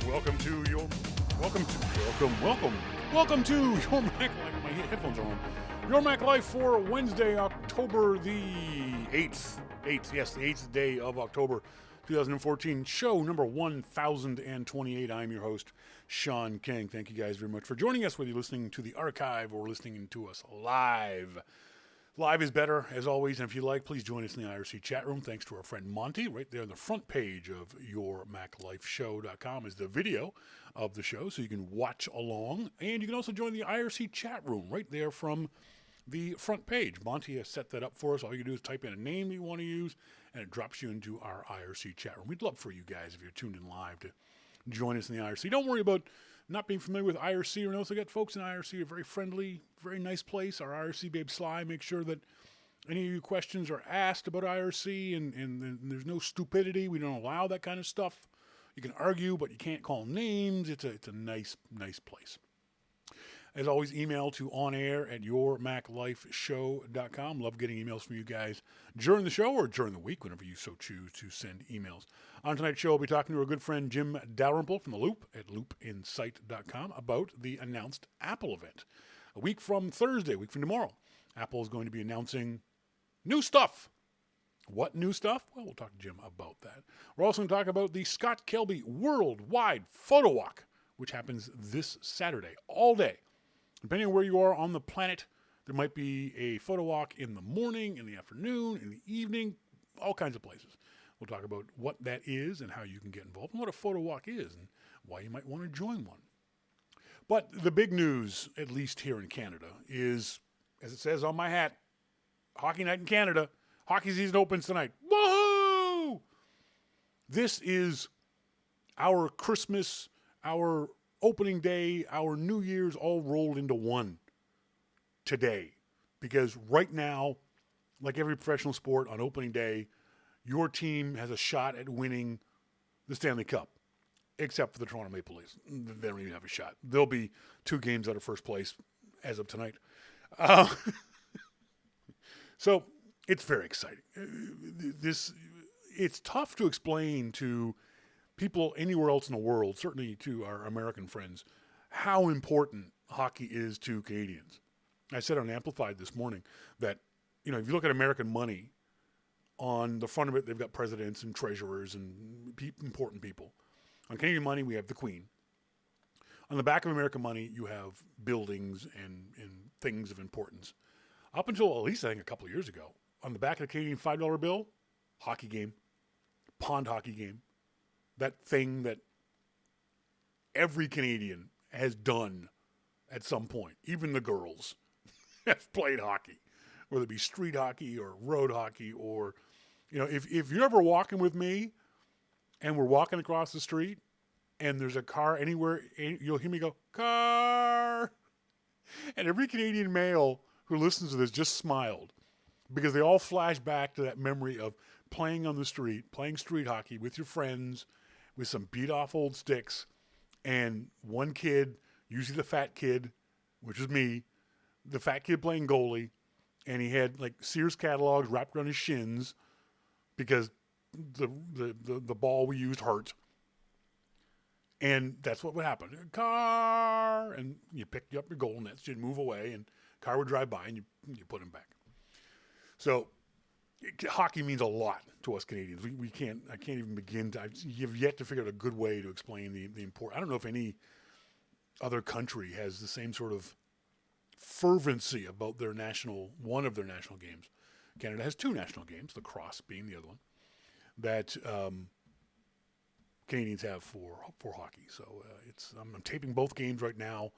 Welcome to your Mac Life. My headphones are on. Your Mac Life for Wednesday, October the 8th. Yes, the 8th day of October 2014. Show number 1028. I'm your host, Shawn King. Thank you guys very much for joining us, whether you're listening to the archive or listening to us live. Live is better, as always, and if you like, please join us in the IRC chat room. Thanks to our friend Monty. Right there on the front page of yourmaclifeshow.com is the video of the show, so you can watch along. And you can also join the IRC chat room right there from the front page. Monty has set that up for us. All you do is type in a name you want to use, and it drops you into our IRC chat room. We'd love for you guys, if you're tuned in live, to join us in the IRC. Don't worry about not being familiar with IRC or else. I got folks in IRC who are very friendly, very nice place. Our IRC babe Sly makes sure that any of your questions are asked about IRC and there's no stupidity. We don't allow that kind of stuff. You can argue, but you can't call names. It's a nice place. As always, email to onair@yourmaclifeshow.com. Love getting emails from you guys during the show or during the week, whenever you so choose to send emails. On tonight's show, we'll be talking to our good friend Jim Dalrymple from The Loop at loopinsight.com about the announced Apple event. A week from Thursday, a week from tomorrow, Apple is going to be announcing new stuff. What new stuff? Well, we'll talk to Jim about that. We're also going to talk about the Scott Kelby Worldwide Photo Walk, which happens this Saturday, all day. Depending on where you are on the planet, there might be a photo walk in the morning, in the afternoon, in the evening, all kinds of places. We'll talk about what that is and how you can get involved and what a photo walk is and why you might want to join one. But the big news, at least here in Canada, is, as it says on my hat, Hockey Night in Canada. Hockey season opens tonight. Woohoo! This is our Christmas, our opening day, our New Year's all rolled into one today. Because right now, like every professional sport, on opening day, your team has a shot at winning the Stanley Cup, except for the Toronto Maple Leafs. They don't even have a shot. They'll be 2 games out of first place as of tonight. So it's very exciting. It's tough to explain to people anywhere else in the world, certainly to our American friends, how important hockey is to Canadians. I said on Amplified this morning that, if you look at American money, on the front of it, they've got presidents and treasurers and important people. On Canadian money, we have the Queen. On the back of American money, you have buildings and things of importance. Up until at least, I think, a couple of years ago, on the back of the Canadian $5 bill, hockey game, pond hockey game. That thing that every Canadian has done at some point. Even the girls have played hockey, whether it be street hockey or road hockey or, if you're ever walking with me and we're walking across the street and there's a car anywhere, you'll hear me go, car. And every Canadian male who listens to this just smiled because they all flash back to that memory of playing on the street, playing street hockey with your friends, with some beat-off old sticks, and one kid, usually the fat kid, which is me, the fat kid playing goalie, and he had like Sears catalogs wrapped around his shins because the ball we used hurt. And that's what would happen. Car! And you picked up your goal nets, you'd move away, and car would drive by, and you put him back. So hockey means a lot to us Canadians. I can't even begin to. You've yet to figure out a good way to explain the importance. I don't know if any other country has the same sort of fervency about one of their national games. Canada has 2 national games, lacrosse being the other one, that Canadians have for hockey. So I'm taping both games right now.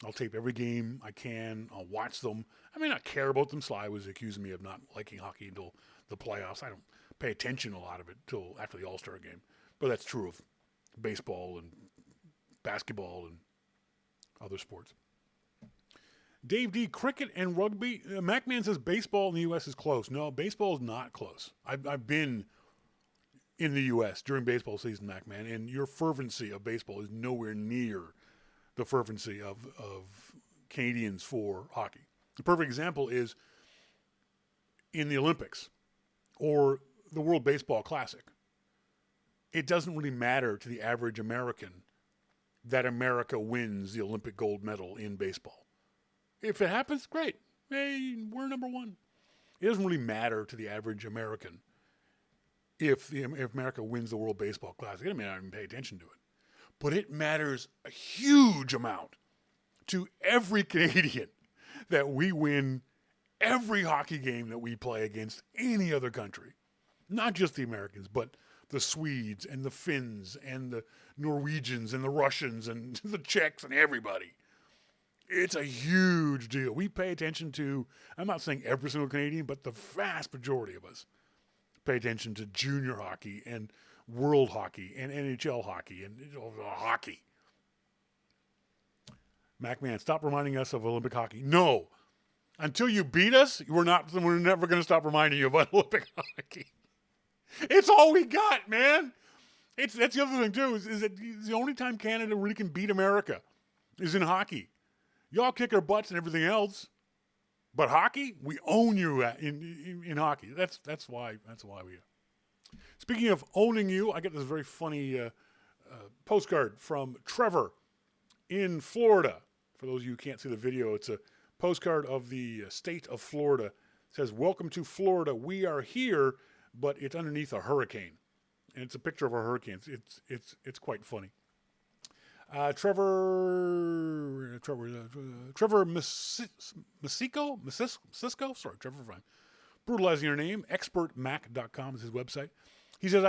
I'll tape every game I can. I'll watch them. I may not care about them. Sly was accusing me of not liking hockey until the playoffs. I don't pay attention to a lot of it until after the All-Star game. But that's true of baseball and basketball and other sports. Dave D, cricket and rugby. MacMan says baseball in the U.S. is close. No, baseball is not close. I've been in the U.S. during baseball season, MacMan, and your fervency of baseball is nowhere near the fervency of Canadians for hockey. The perfect example is in the Olympics or the World Baseball Classic. It doesn't really matter to the average American that America wins the Olympic gold medal in baseball. If it happens, great. Hey, we're number one. It doesn't really matter to the average American if America wins the World Baseball Classic. It doesn't matter, I don't even pay attention to it. But it matters a huge amount to every Canadian that we win every hockey game that we play against any other country. Not just the Americans, but the Swedes and the Finns and the Norwegians and the Russians and the Czechs and everybody. It's a huge deal. We pay attention to, I'm not saying every single Canadian, but the vast majority of us pay attention to junior hockey and world hockey and NHL hockey and hockey. MacMan, stop reminding us of Olympic hockey. No. Until you beat us, we're never going to stop reminding you about Olympic hockey. It's all we got, man. That's the other thing, too, is that the only time Canada really can beat America is in hockey. Y'all kick our butts and everything else, but hockey, we own you in hockey. That's why we are. Speaking of owning you, I get this very funny postcard from Trevor in Florida. For those of you who can't see the video, it's a postcard of the state of Florida. It says, "Welcome to Florida. We are here," but it's underneath a hurricane, and it's a picture of a hurricane. It's quite funny. Trevor Masico. Sorry, Trevor, if I'm brutalizing your name. Expertmac.com is his website. He says,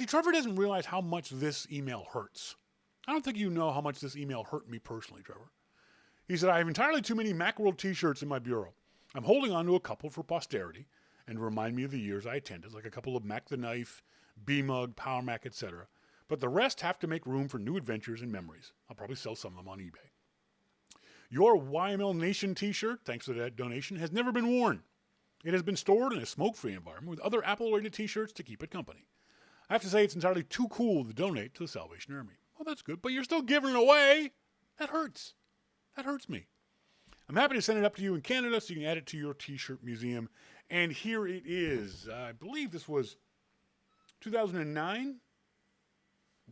Trevor doesn't realize how much this email hurts. I don't think you know how much this email hurt me personally, Trevor. He said, I have entirely too many Macworld t-shirts in my bureau. I'm holding on to a couple for posterity and to remind me of the years I attended, like a couple of Mac the Knife, B-Mug, Power Mac, etc. But the rest have to make room for new adventures and memories. I'll probably sell some of them on eBay. Your YML Nation t-shirt, thanks to that donation, has never been worn. It has been stored in a smoke-free environment with other Apple-related t-shirts to keep it company. I have to say it's entirely too cool to donate to the Salvation Army. Well, that's good, but you're still giving it away. That hurts. That hurts me. I'm happy to send it up to you in Canada so you can add it to your t-shirt museum. And here it is. I believe this was 2009.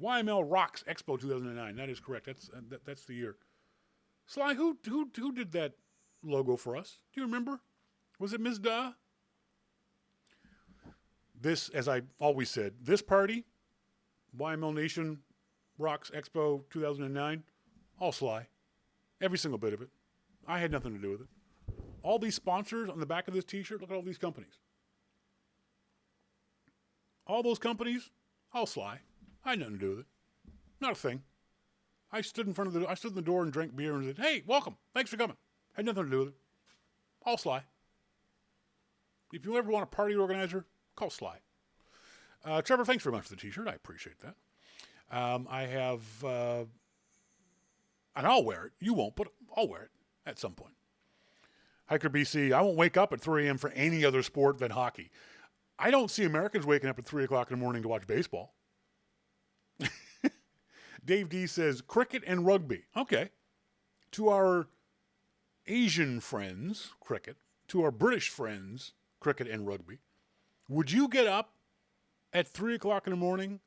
YML Rocks Expo 2009. That is correct. That's the year. Sly, who did that logo for us? Do you remember? Was it Ms. Da? This, as I always said, this party, YML Nation Rocks Expo 2009, all Sly. Every single bit of it. I had nothing to do with it. All these sponsors on the back of this t-shirt, look at all these companies. All those companies, all Sly. I had nothing to do with it. Not a thing. I stood in the door and drank beer and said, hey, welcome. Thanks for coming. Had nothing to do with it. All Sly. If you ever want a party organizer, call Sly. Trevor, thanks very much for the t-shirt. I appreciate that. I have, and I'll wear it. You won't, but I'll wear it at some point. Hiker BC, I won't wake up at 3 a.m. for any other sport than hockey. I don't see Americans waking up at 3 o'clock in the morning to watch baseball. Dave D says, cricket and rugby. Okay. To our Asian friends, cricket. To our British friends, cricket and rugby. Would you get up at 3 o'clock in the morning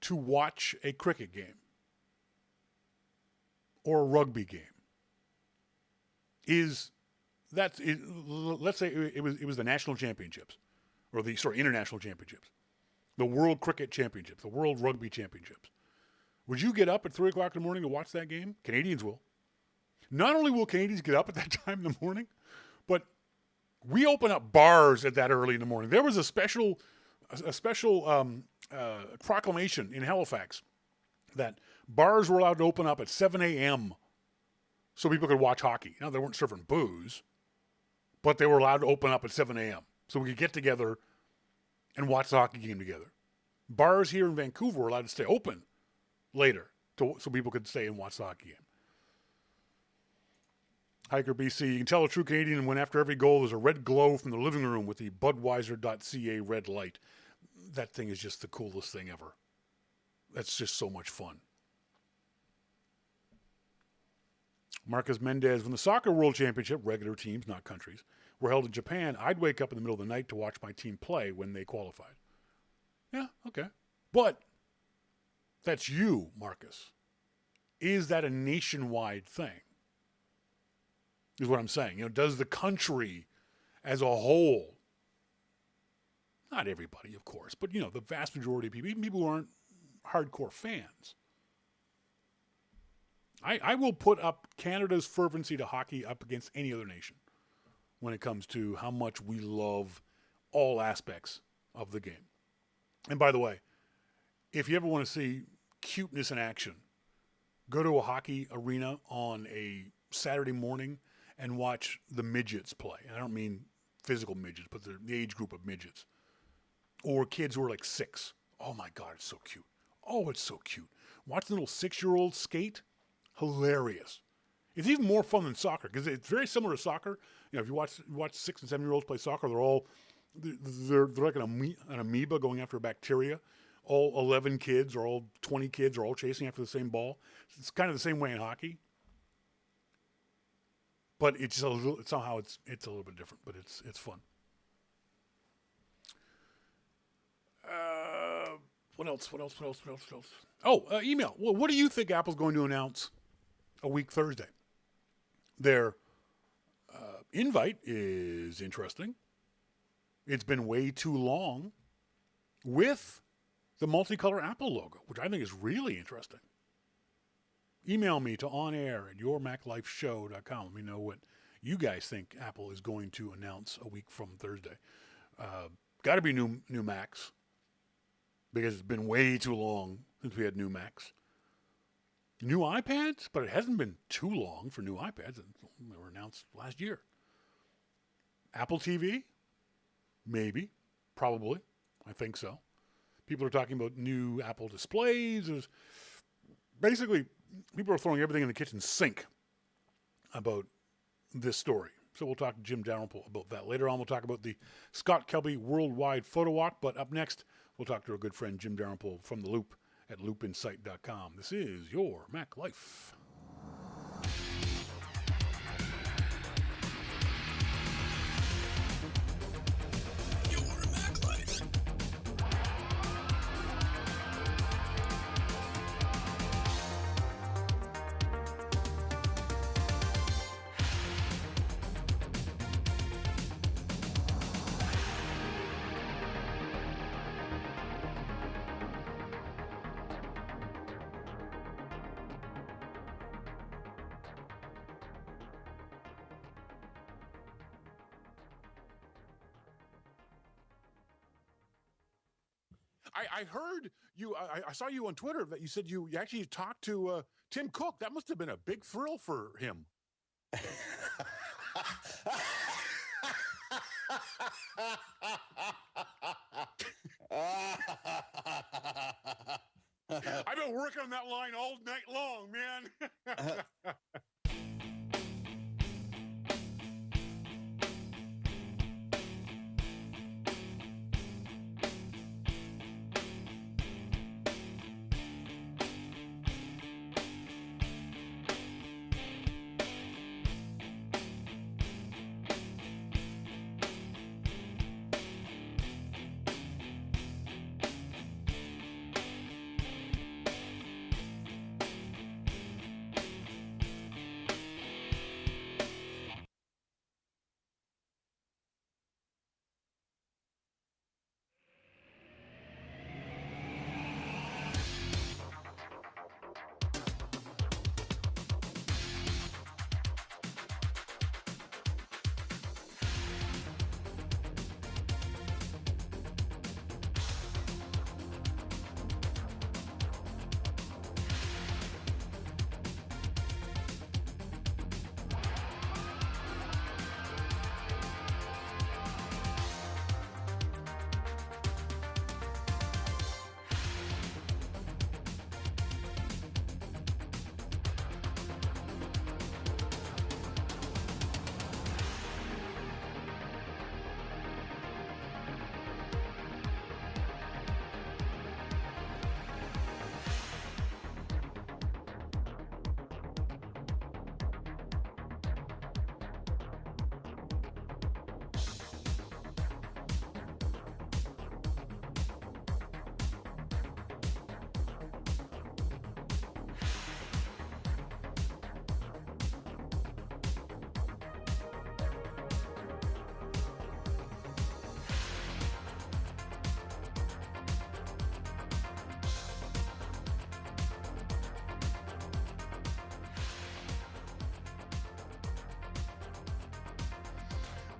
to watch a cricket game? Or a rugby game? Let's say it was the national championships. Or international championships. The World Cricket Championships. The World Rugby Championships. Would you get up at 3 o'clock in the morning to watch that game? Canadians will. Not only will Canadians get up at that time in the morning, but we open up bars at that early in the morning. There was a special proclamation in Halifax that bars were allowed to open up at 7 a.m. so people could watch hockey. Now, they weren't serving booze, but they were allowed to open up at 7 a.m. so we could get together and watch the hockey game together. Bars here in Vancouver were allowed to stay open later so people could stay and watch the hockey game. Hiker BC, you can tell a true Canadian when after every goal there's a red glow from the living room with the Budweiser.ca red light. That thing is just the coolest thing ever. That's just so much fun. Marcus Mendez, when the Soccer World Championship, regular teams, not countries, were held in Japan, I'd wake up in the middle of the night to watch my team play when they qualified. Yeah, okay. But that's you, Marcus. is that a nationwide thing? Is what I'm saying. Does the country as a whole, not everybody, of course, but the vast majority of people, even people who aren't hardcore fans, I will put up Canada's fervency to hockey up against any other nation when it comes to how much we love all aspects of the game. And by the way, if you ever want to see cuteness in action, go to a hockey arena on a Saturday morning and watch the midgets play. And I don't mean physical midgets, but the age group of midgets. Or kids who are like 6. Oh my God, it's so cute. Oh, it's so cute. Watch the little 6-year-old skate. Hilarious. It's even more fun than soccer because it's very similar to soccer. If you watch 6 and 7-year-olds play soccer, they're like an amoeba going after a bacteria. All 11 kids or all 20 kids are all chasing after the same ball. It's kind of the same way in hockey. But it's somehow it's a little bit different, but it's fun. What else? Oh, email. Well, what do you think Apple's going to announce a week Thursday? Their invite is interesting. It's been way too long with the multicolor Apple logo, which I think is really interesting. Email me to onair@yourmaclifeshow.com. Let me know what you guys think Apple is going to announce a week from Thursday. Got to be new Macs, because it's been way too long since we had new Macs. New iPads, but it hasn't been too long for new iPads. They were announced last year. Apple TV? Maybe. Probably. I think so. People are talking about new Apple displays. Basically, people are throwing everything in the kitchen sink about this story. So we'll talk to Jim Dalrymple about that. Later on, we'll talk about the Scott Kelby Worldwide Photo Walk. But up next, we'll talk to our good friend Jim Dalrymple from The Loop at loopinsight.com. This is Your Mac Life. I heard you. I saw you on Twitter that you said you actually talked to Tim Cook. That must have been a big thrill for him. I've been working on that line all night long, man.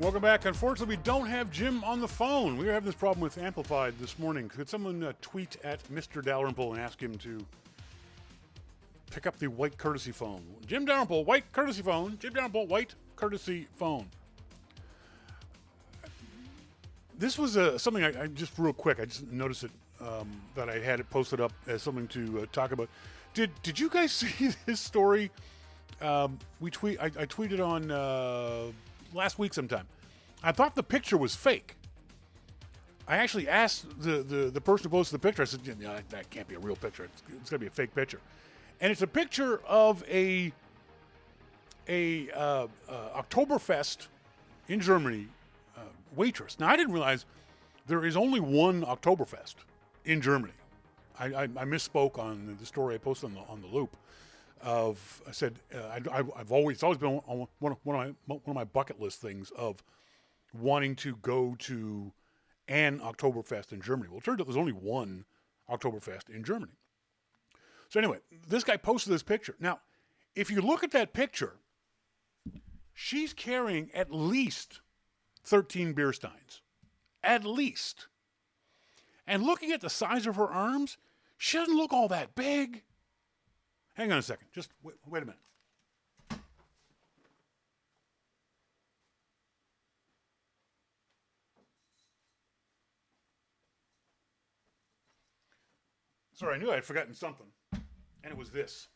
Welcome back. Unfortunately, we don't have Jim on the phone. We were having this problem with Amplified this morning. Could someone tweet at Mr. Dalrymple and ask him to pick up the white courtesy phone? Jim Dalrymple, white courtesy phone. Jim Dalrymple, white courtesy phone. This was something I just real quick. I just noticed it that I had it posted up as something to talk about. Did you guys see this story? I tweeted on last week sometime. I thought the picture was fake. I actually asked the person who posted the picture. I said, that can't be a real picture. It's got to be a fake picture. And it's a picture of a Oktoberfest in Germany waitress. Now, I didn't realize there is only one Oktoberfest in Germany. I misspoke on the story I posted on the Loop. I said it's always been on one of my bucket list things of wanting to go to an Oktoberfest in Germany. Well, it turns out there's only one Oktoberfest in Germany. So anyway, this guy posted this picture. Now, if you look at that picture, she's carrying at least 13 beer steins. At least. And looking at the size of her arms, she doesn't look all that big. Hang on a second. Just wait a minute. Sorry, I knew I had forgotten something. And it was this.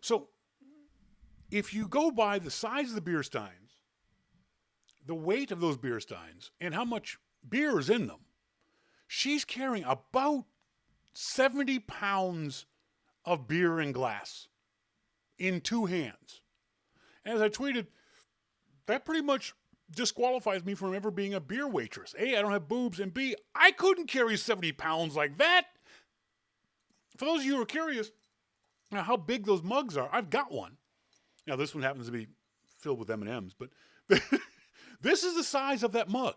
So, if you go by the size of the beer steins, the weight of those beer steins, and how much beer is in them, she's carrying about 70 pounds of beer in glass in two hands. And as I tweeted, that pretty much disqualifies me from ever being a beer waitress. A, I don't have boobs, and B, I couldn't carry 70 pounds like that. For those of you who are curious how big those mugs are, I've got one. Now, this one happens to be filled with M&Ms, but this is the size of that mug.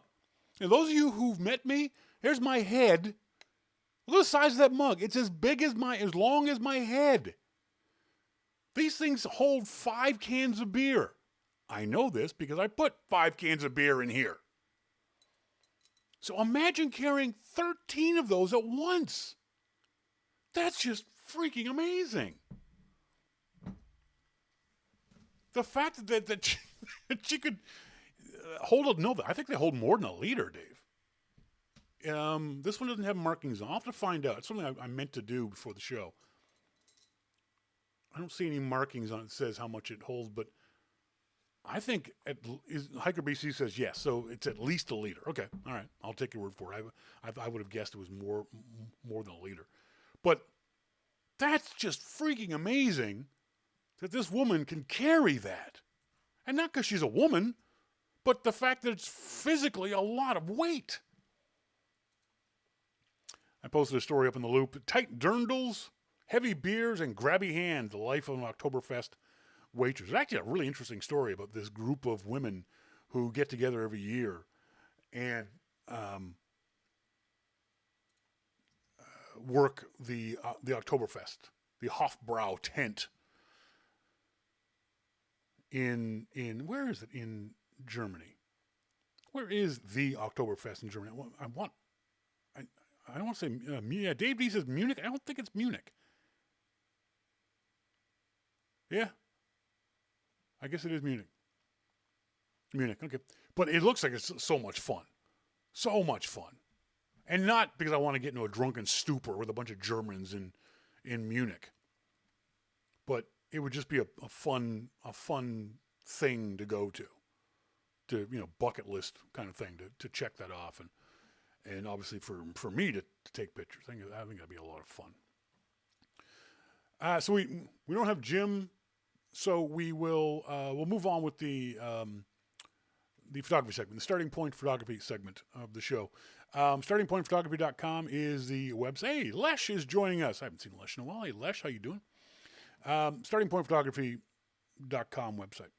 And those of you who've met me, here's my head. Look at the size of that mug. It's as long as my head. These things hold 5 cans of beer. I know this because I put 5 cans of beer in here. So imagine carrying 13 of those at once. That's just freaking amazing. The fact that she could hold I think they hold more than a liter, Dave. This one doesn't have markings on. I'll have to find out. It's something I meant to do before the show. I don't see any markings on it that says how much it holds, but I think Hiker BC says yes, so it's at least a liter. Okay, all right, I'll take your word for it. I would have guessed it was more than a liter. But that's just freaking amazing that this woman can carry that. And not because she's a woman, but the fact that it's physically a lot of weight. I posted a story up in the Loop. Tight dirndls, heavy beers, and grabby hands, the life of an Oktoberfest waitress. It's actually a really interesting story about this group of women who get together every year and work the Oktoberfest, the Hofbrau tent in where is it in Germany? Where is the Oktoberfest in Germany? I don't want to say Dave D says Munich. I don't think it's Munich. Yeah, I guess it is Munich. Munich, okay. But it looks like it's so much fun. So much fun. And not because I want to get into a drunken stupor with a bunch of Germans in Munich. But it would just be a fun thing to go to, bucket list kind of thing to check that off, and obviously for me to take pictures. I think that'd be a lot of fun. So we don't have Jim, so we'll move on with the photography segment, the Starting Point photography segment of the show. StartingPointPhotography.com is the website. Hey, Lesh is joining us. I haven't seen Lesh in a while. Hey, Lesh, how you doing? StartingPointPhotography.com website.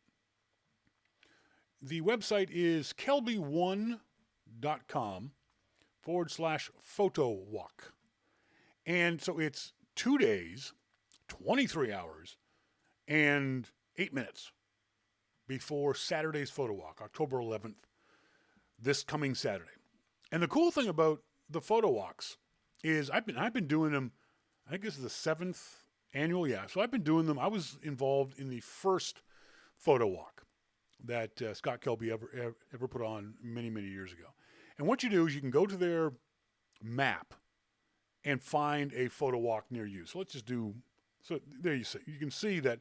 The website is kelby1.com/photo walk. And so it's 2 days, 23 hours, and 8 minutes. before Saturday's photo walk, October 11th, this coming Saturday. And the cool thing about the photo walks is I've been doing them. I think this is the 7th annual. Yeah, so I've been doing them. I was involved in the first photo walk that Scott Kelby ever put on many years ago. And what you do is you can go to their map and find a photo walk near you. So let's just do. So there you see. You can see that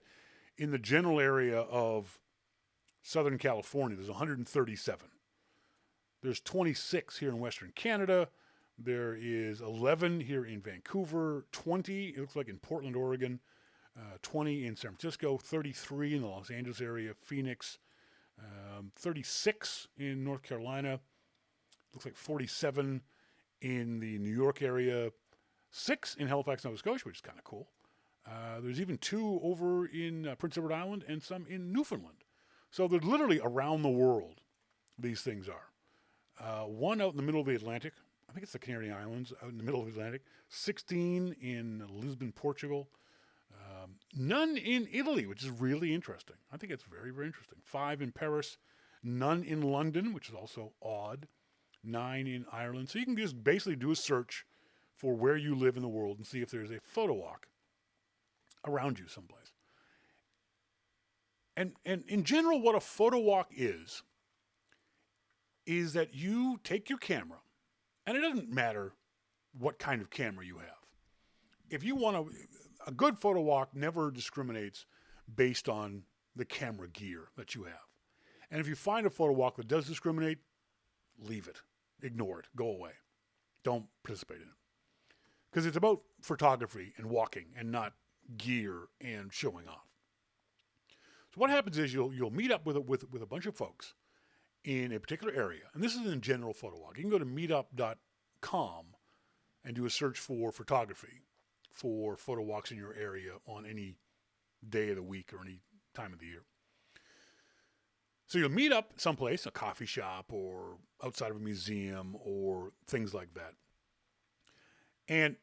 in the general area of Southern California, there's 137. There's 26 here in Western Canada. There is 11 here in Vancouver, 20, it looks like in Portland, Oregon, 20 in San Francisco, 33 in the Los Angeles area, Phoenix, 36 in North Carolina, looks like 47 in the New York area, 6 in Halifax, Nova Scotia, which is kind of cool. There's even 2 over in Prince Edward Island and some in Newfoundland. So they're literally around the world, these things are. One out in the middle of the Atlantic. I think it's the Canary Islands out in the middle of the Atlantic. 16 in Lisbon, Portugal. None in Italy, which is really interesting. I think it's very interesting. 5 in Paris. None in London, which is also odd. 9 in Ireland. So you can just basically do a search for where you live in the world and see if there's a photo walk around you someplace. And in general, what a photo walk is that you take your camera, and it doesn't matter what kind of camera you have. If you want a good photo walk never discriminates based on the camera gear that you have. And if you find a photo walk that does discriminate, leave it, ignore it, go away. Don't participate in it. Because it's about photography and walking and not gear and showing off. So what happens is you'll meet up with a bunch of folks in a particular area. And this is in general photo walk. You can go to meetup.com and do a search for photography for photo walks in your area on any day of the week or any time of the year. So you'll meet up someplace, a coffee shop or outside of a museum or things like that. And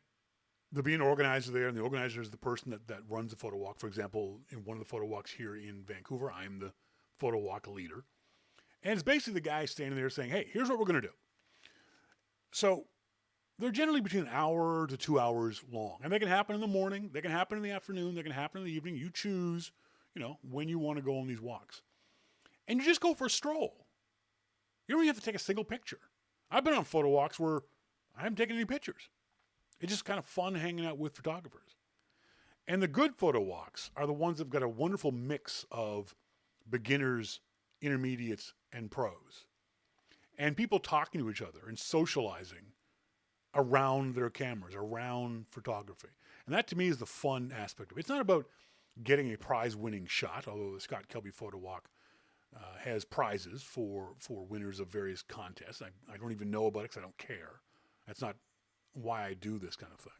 there'll be an organizer there, and the organizer is the person that runs the photo walk. For example, in one of the photo walks here in Vancouver, I'm the photo walk leader. And it's basically the guy standing there saying, hey, here's what we're going to do. So they're generally between an hour to 2 hours long. And they can happen in the morning. They can happen in the afternoon. They can happen in the evening. You choose, when you want to go on these walks. And you just go for a stroll. You don't even have to take a single picture. I've been on photo walks where I haven't taken any pictures. It's just kind of fun hanging out with photographers. And the good photo walks are the ones that have got a wonderful mix of beginners, intermediates, and pros. And people talking to each other and socializing around their cameras, around photography. And that to me is the fun aspect of it. It's not about getting a prize-winning shot, although the Scott Kelby Photo Walk has prizes for winners of various contests. I don't even know about it because I don't care. That's not why I do this kind of thing.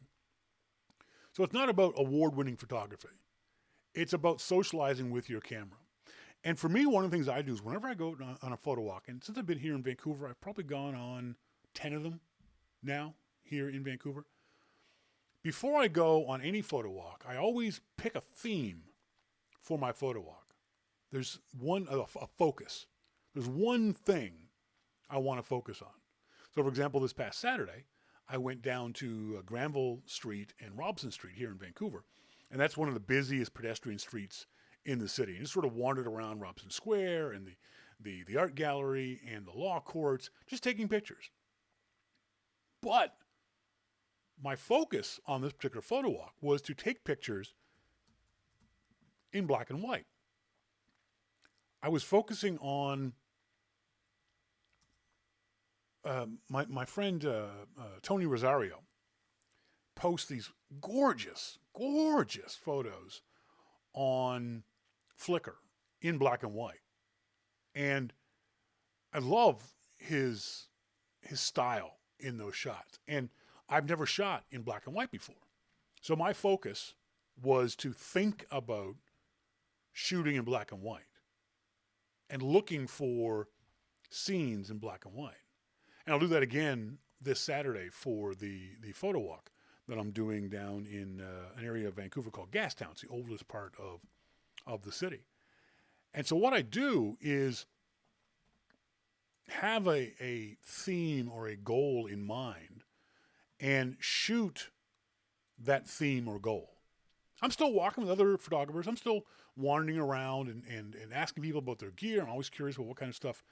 So it's not about award-winning photography. It's about socializing with your camera. And for me, one of the things I do is whenever I go on a photo walk, and since I've been here in Vancouver, I've probably gone on 10 of them now here in Vancouver. Before I go on any photo walk, I always pick a theme for my photo walk. There's a focus. There's one thing I want to focus on. So, for example, this past Saturday, I went down to Granville Street and Robson Street here in Vancouver. And that's one of the busiest pedestrian streets in the city. And just sort of wandered around Robson Square and the art gallery and the law courts, just taking pictures. But my focus on this particular photo walk was to take pictures in black and white. I was focusing on my friend Tony Rosario posts these gorgeous photos on Flickr in black and white. And I love his style in those shots. And I've never shot in black and white before. So my focus was to think about shooting in black and white and looking for scenes in black and white. And I'll do that again this Saturday for the photo walk that I'm doing down in an area of Vancouver called Gastown. It's the oldest part of the city. And so what I do is have a theme or a goal in mind and shoot that theme or goal. I'm still walking with other photographers. I'm still wandering around and asking people about their gear. I'm always curious about what kind of stuff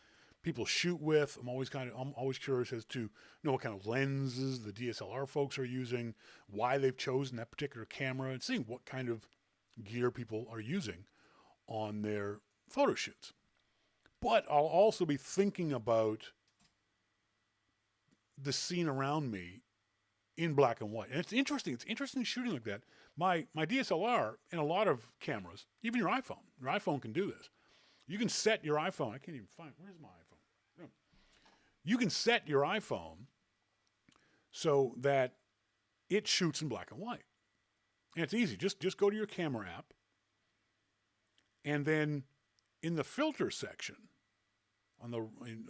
people shoot with. I'm always curious as to know what kind of lenses the DSLR folks are using, why they've chosen that particular camera, and seeing what kind of gear people are using on their photo shoots. But I'll also be thinking about the scene around me in black and white. And it's interesting. It's interesting shooting like that. My DSLR and a lot of cameras, even your iPhone can do this. You can set your iPhone. I can't even find, where's my iPhone? No. You can set your iPhone so that it shoots in black and white. And it's easy. Just go to your camera app. And then in the filter section on in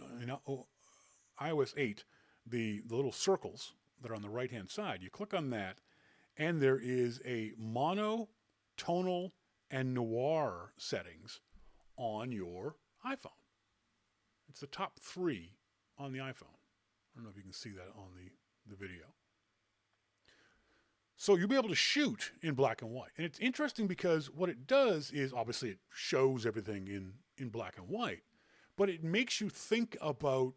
iOS 8, the little circles that are on the right-hand side, you click on that, and there is a mono, tonal, and noir settings on your iPhone. It's the top 3 on the iPhone. I don't know if you can see that on the video. So you'll be able to shoot in black and white. And it's interesting because what it does is, obviously, it shows everything in black and white, but it makes you think about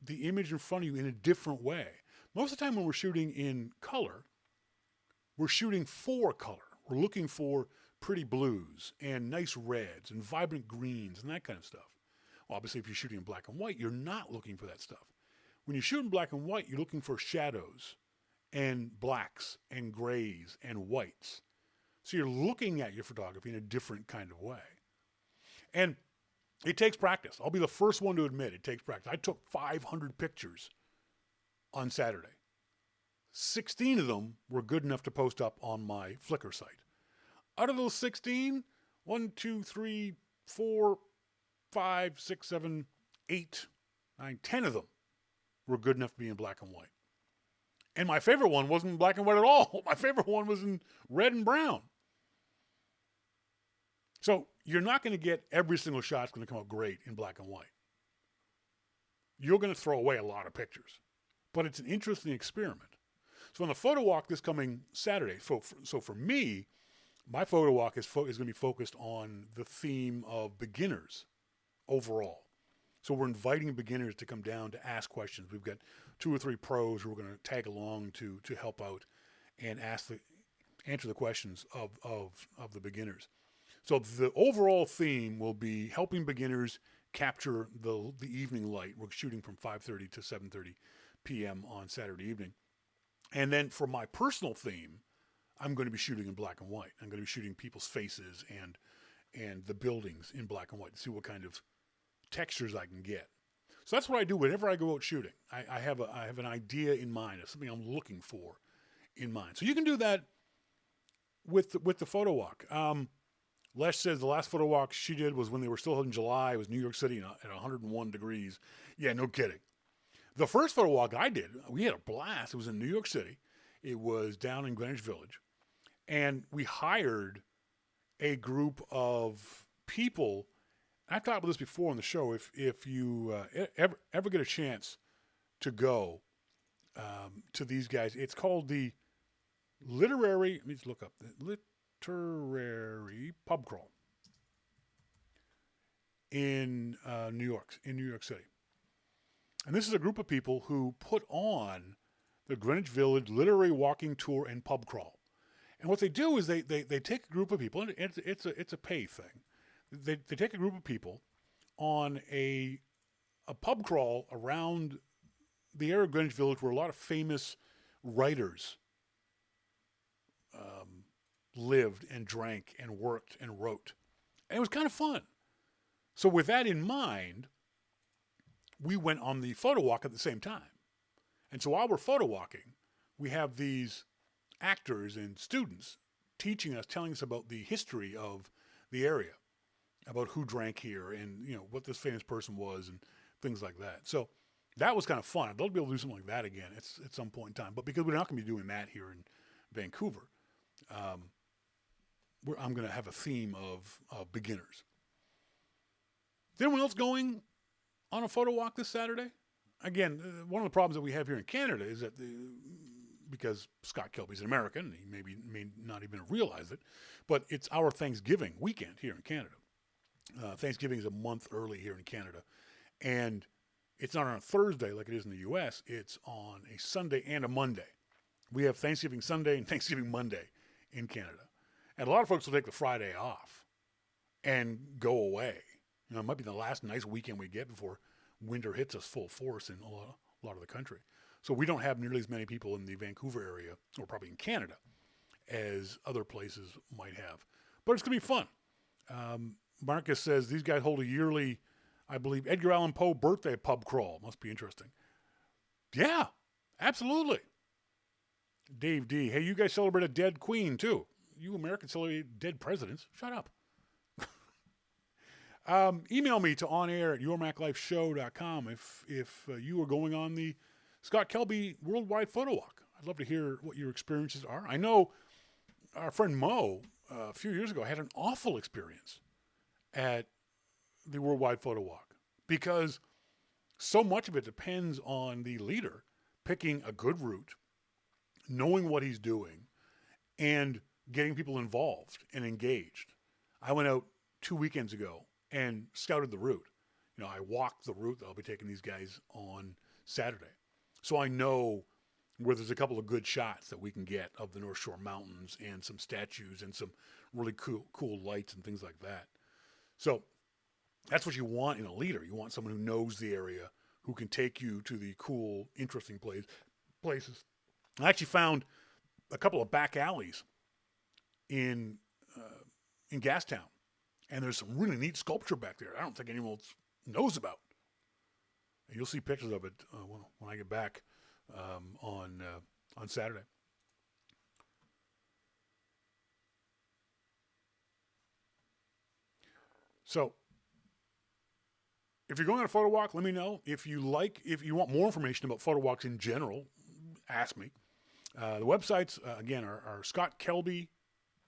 the image in front of you in a different way. Most of the time when we're shooting in color, we're shooting for color. We're looking for pretty blues and nice reds and vibrant greens and that kind of stuff. Obviously, if you're shooting in black and white, you're not looking for that stuff. When you shoot in black and white, you're looking for shadows and blacks and grays and whites. So you're looking at your photography in a different kind of way. And it takes practice. I'll be the first one to admit it takes practice. I took 500 pictures on Saturday. 16 of them were good enough to post up on my Flickr site. Out of those 16, 1, 2, 3, 4, 5, 6, 7, 8, 9, 10 of them were good enough to be in black and white. And my favorite one wasn't in black and white at all. My favorite one was in red and brown. So you're not going to get every single shot's going to come out great in black and white. You're going to throw away a lot of pictures. But it's an interesting experiment. So on the photo walk this coming Saturday, so for me, my photo walk is going to be focused on the theme of beginners overall. So we're inviting beginners to come down to ask questions. We've got 2 or 3 pros who are going to tag along to help out and answer the questions of the beginners. So the overall theme will be helping beginners capture the evening light. We're shooting from 5:30 to 7:30 p.m. on Saturday evening. And then for my personal theme, I'm going to be shooting in black and white. I'm going to be shooting people's faces and the buildings in black and white to see what kind of textures I can get. So that's what I do whenever I go out shooting. I have an idea in mind of something I'm looking for in mind. So you can do that with the photo walk. Les says the last photo walk she did was when they were still in July. It was New York City at 101 degrees. Yeah, no kidding. The first photo walk I did, we had a blast. It was in New York City. It was down in Greenwich Village. And we hired a group of people. I've talked about this before on the show. If you ever get a chance to go to these guys, it's called the Literary, let me just look up, the Literary Pub Crawl in New York City. And this is a group of people who put on the Greenwich Village Literary Walking Tour and Pub Crawl. And what they do is they take a group of people, and it's a pay thing. They take a group of people on a pub crawl around the area of Greenwich Village where a lot of famous writers lived and drank and worked and wrote. And it was kind of fun. So with that in mind, we went on the photo walk at the same time. And so while we're photo walking, we have these actors and students teaching us, telling us about the history of the area, about who drank here and, what this famous person was and things like that. So that was kind of fun. I'd love to be able to do something like that again at some point in time. But because we're not going to be doing that here in Vancouver, I'm going to have a theme of beginners. Is anyone else going on a photo walk this Saturday? Again, one of the problems that we have here in Canada is that because Scott Kelby's an American, he may not even realize it, but it's our Thanksgiving weekend here in Canada. Thanksgiving is a month early here in Canada, and it's not on a Thursday like it is in the U.S. It's on a Sunday and a Monday. We have Thanksgiving Sunday and Thanksgiving Monday in Canada, and a lot of folks will take the Friday off and go away. It might be the last nice weekend we get before winter hits us full force in a lot of the country. So we don't have nearly as many people in the Vancouver area, or probably in Canada, as other places might have. But it's going to be fun. Marcus says these guys hold a yearly, I believe, Edgar Allan Poe birthday pub crawl. Must be interesting. Yeah, absolutely. Dave D. Hey, you guys celebrate a dead queen, too. You Americans celebrate dead presidents. Shut up. Email me to onair@yourmaclifeshow.com if you are going on the Scott Kelby Worldwide Photo Walk. I'd love to hear what your experiences are. I know our friend Mo, a few years ago, had an awful experience at the Worldwide Photo Walk because so much of it depends on the leader picking a good route, knowing what he's doing, and getting people involved and engaged. I went out 2 weekends ago and scouted the route. I walked the route that I'll be taking these guys on Saturday. So I know where there's a couple of good shots that we can get of the North Shore Mountains and some statues and some really cool lights and things like that. So that's what you want in a leader. You want someone who knows the area, who can take you to the cool, interesting places. I actually found a couple of back alleys in Gastown, and there's some really neat sculpture back there I don't think anyone else knows about. And you'll see pictures of it when I get back on Saturday. So, if you're going on a photo walk, let me know. If you want more information about photo walks in general, ask me. The websites, again, are Scott Kelby.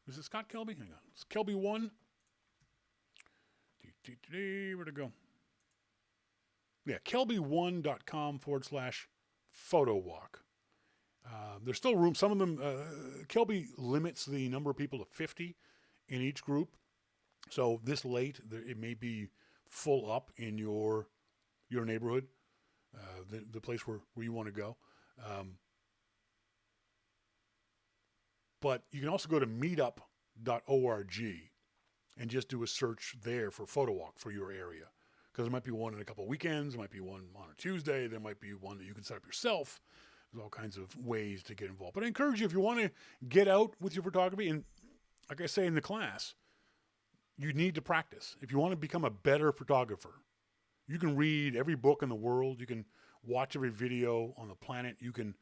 Is it Scott Kelby? Hang on. It's Kelby1. Where'd it go? Yeah, kelby1.com/photo walk. There's still room. Some of them, Kelby limits the number of people to 50 in each group. So this late, it may be full up in your neighborhood, the place where you want to go. But you can also go to meetup.org and just do a search there for photo walk for your area. Because there might be one in a couple of weekends, there might be one on a Tuesday, there might be one that you can set up yourself. There's all kinds of ways to get involved. But I encourage you, if you want to get out with your photography, and like I say in the class, you need to practice. If you want to become a better photographer, you can read every book in the world, you can watch every video on the planet, you can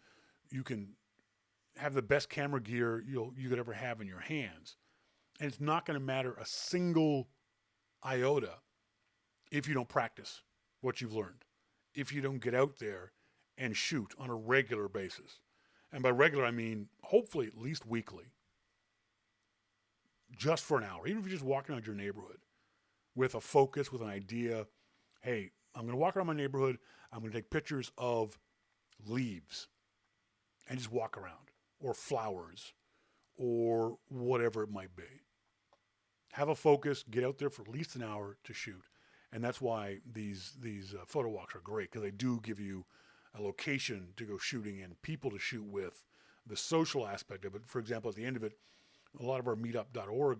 have the best camera gear you could ever have in your hands. And it's not going to matter a single iota if you don't practice what you've learned, if you don't get out there and shoot on a regular basis. And by regular, I mean hopefully at least weekly, just for an hour, even if you're just walking around your neighborhood with a focus, with an idea. Hey, I'm going to walk around my neighborhood. I'm going to take pictures of leaves and just walk around, or flowers, or whatever it might be. Have a focus, get out there for at least an hour to shoot. And that's why these photo walks are great, because they do give you a location to go shooting and people to shoot with, the social aspect of it. For example, at the end of it, a lot of our meetup.org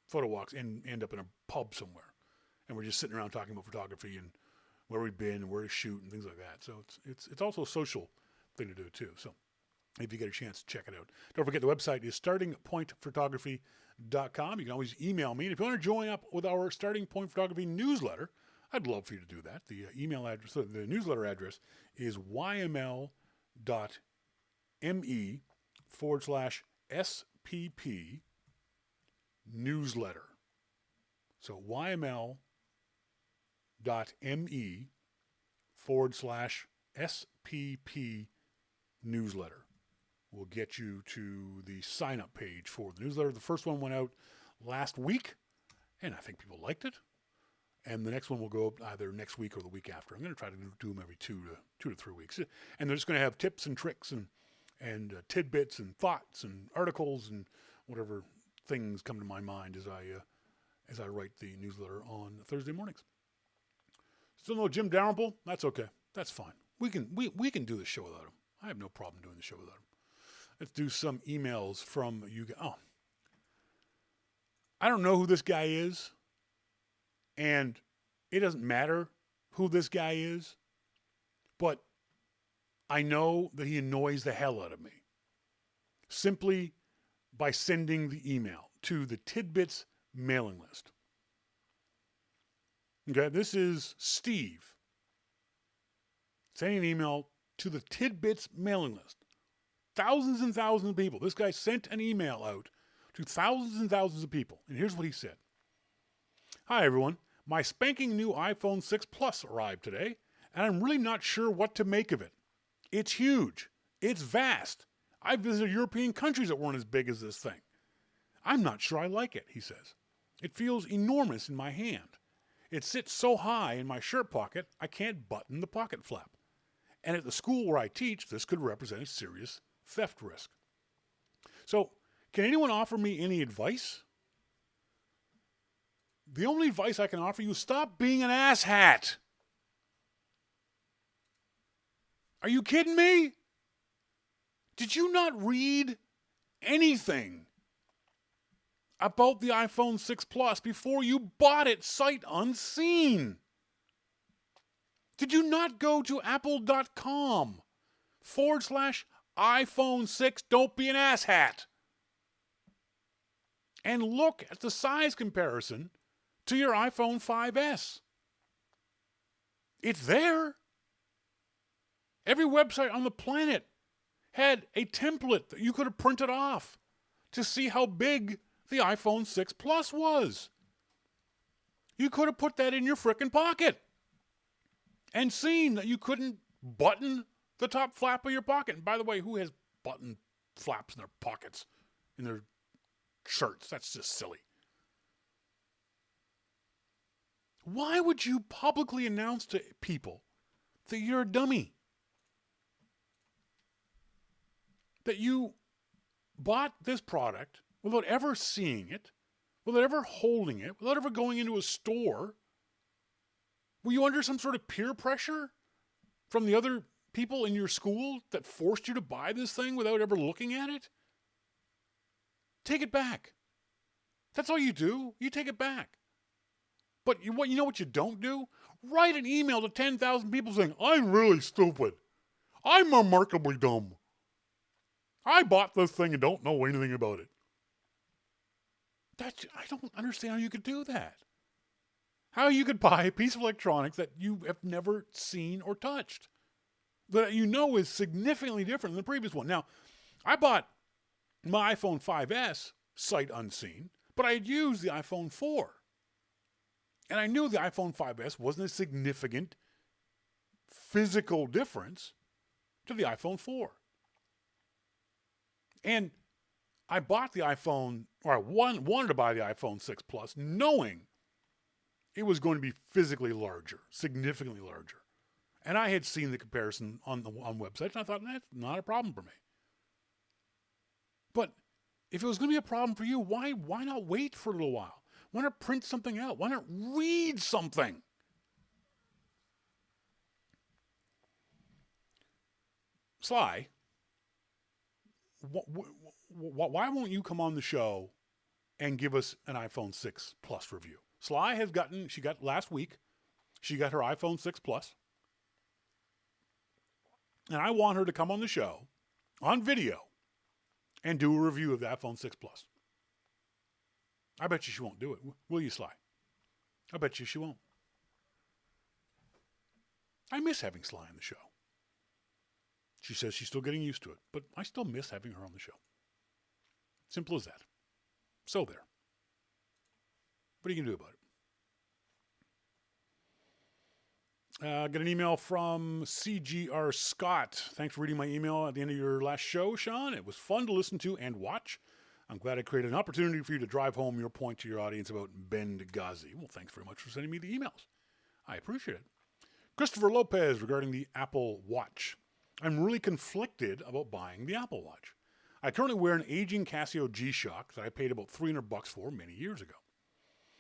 photo walks end up in a pub somewhere. And we're just sitting around talking about photography and where we've been and where to shoot and things like that. So it's also a social thing to do too. So if you get a chance, check it out. Don't forget the website is startingpointphotography.com. You can always email me. And if you want to join up with our Starting Point Photography newsletter, I'd love for you to do that. The email address, the newsletter address is yml.me/SPP newsletter. So yml.me/SPP newsletter will get you to the sign up page for the newsletter. The first one went out last week, and I think people liked it. And the next one will go up either next week or the week after. I'm going to try to do them every 2 to 3 weeks. And they're just going to have tips and tricks and tidbits and thoughts and articles and whatever things come to my mind as I write the newsletter on Thursday mornings. Still no Jim Dalrymple? That's okay. That's fine. We can do the show without him. I have no problem doing the show without him. Let's do some emails from you guys. Oh, I don't know who this guy is. And it doesn't matter who this guy is, but I know that he annoys the hell out of me simply by sending the email to the Tidbits mailing list. Okay, this is Steve sending an email to the Tidbits mailing list. Thousands and thousands of people. This guy sent an email out to thousands and thousands of people. And here's what he said. Hi, everyone. My spanking new iPhone 6 Plus arrived today, and I'm really not sure what to make of it. It's huge. It's vast. I've visited European countries that weren't as big as this thing. I'm not sure I like it, he says. It feels enormous in my hand. It sits so high in my shirt pocket, I can't button the pocket flap. And at the school where I teach, this could represent a serious theft risk. So, can anyone offer me any advice? The only advice I can offer you is stop being an asshat. Are you kidding me? Did you not read anything about the iPhone 6 Plus before you bought it sight unseen? Did you not go to apple.com/iPhone 6 don't be an asshat and look at the size comparison to your iPhone 5S. It's there. Every website on the planet had a template that you could have printed off to see how big the iPhone 6 Plus was. You could have put that in your frickin' pocket and seen that you couldn't button the top flap of your pocket. And by the way, who has button flaps in their pockets, in their shirts? That's just silly. Why would you publicly announce to people that you're a dummy? That you bought this product without ever seeing it, without ever holding it, without ever going into a store? Were you under some sort of peer pressure from the other people in your school that forced you to buy this thing without ever looking at it? Take it back. That's all you do. You take it back. But you know what you don't do? Write an email to 10,000 people saying, I'm really stupid. I'm remarkably dumb. I bought this thing and don't know anything about it. I don't understand how you could do that. How you could buy a piece of electronics that you have never seen or touched. That you know is significantly different than the previous one. Now, I bought my iPhone 5S sight unseen, but I had used the iPhone 4. And I knew the iPhone 5S wasn't a significant physical difference to the iPhone 4. And I bought the iPhone, or I wanted to buy the iPhone 6 Plus, knowing it was going to be physically larger, significantly larger. And I had seen the comparison on websites, and I thought, that's not a problem for me. But if it was going to be a problem for you, why not wait for a little while? Why not print something out? Why not read something? Sly, why won't you come on the show and give us an iPhone 6 Plus review? Sly she got last week, she got her iPhone 6 Plus. And I want her to come on the show on video and do a review of the iPhone 6 Plus. I bet you she won't do it. Will you, Sly? I bet you she won't. I miss having Sly on the show. She says she's still getting used to it, but I still miss having her on the show. Simple as that. So there. What are you going to do about it? Got an email from CGR Scott. Thanks for reading my email at the end of your last show, Shawn. It was fun to listen to and watch. I'm glad I created an opportunity for you to drive home your point to your audience about Benghazi. Well, thanks very much for sending me the emails. I appreciate it. Christopher Lopez regarding the Apple Watch. I'm really conflicted about buying the Apple Watch. I currently wear an aging Casio G-Shock that I paid about $300 for many years ago.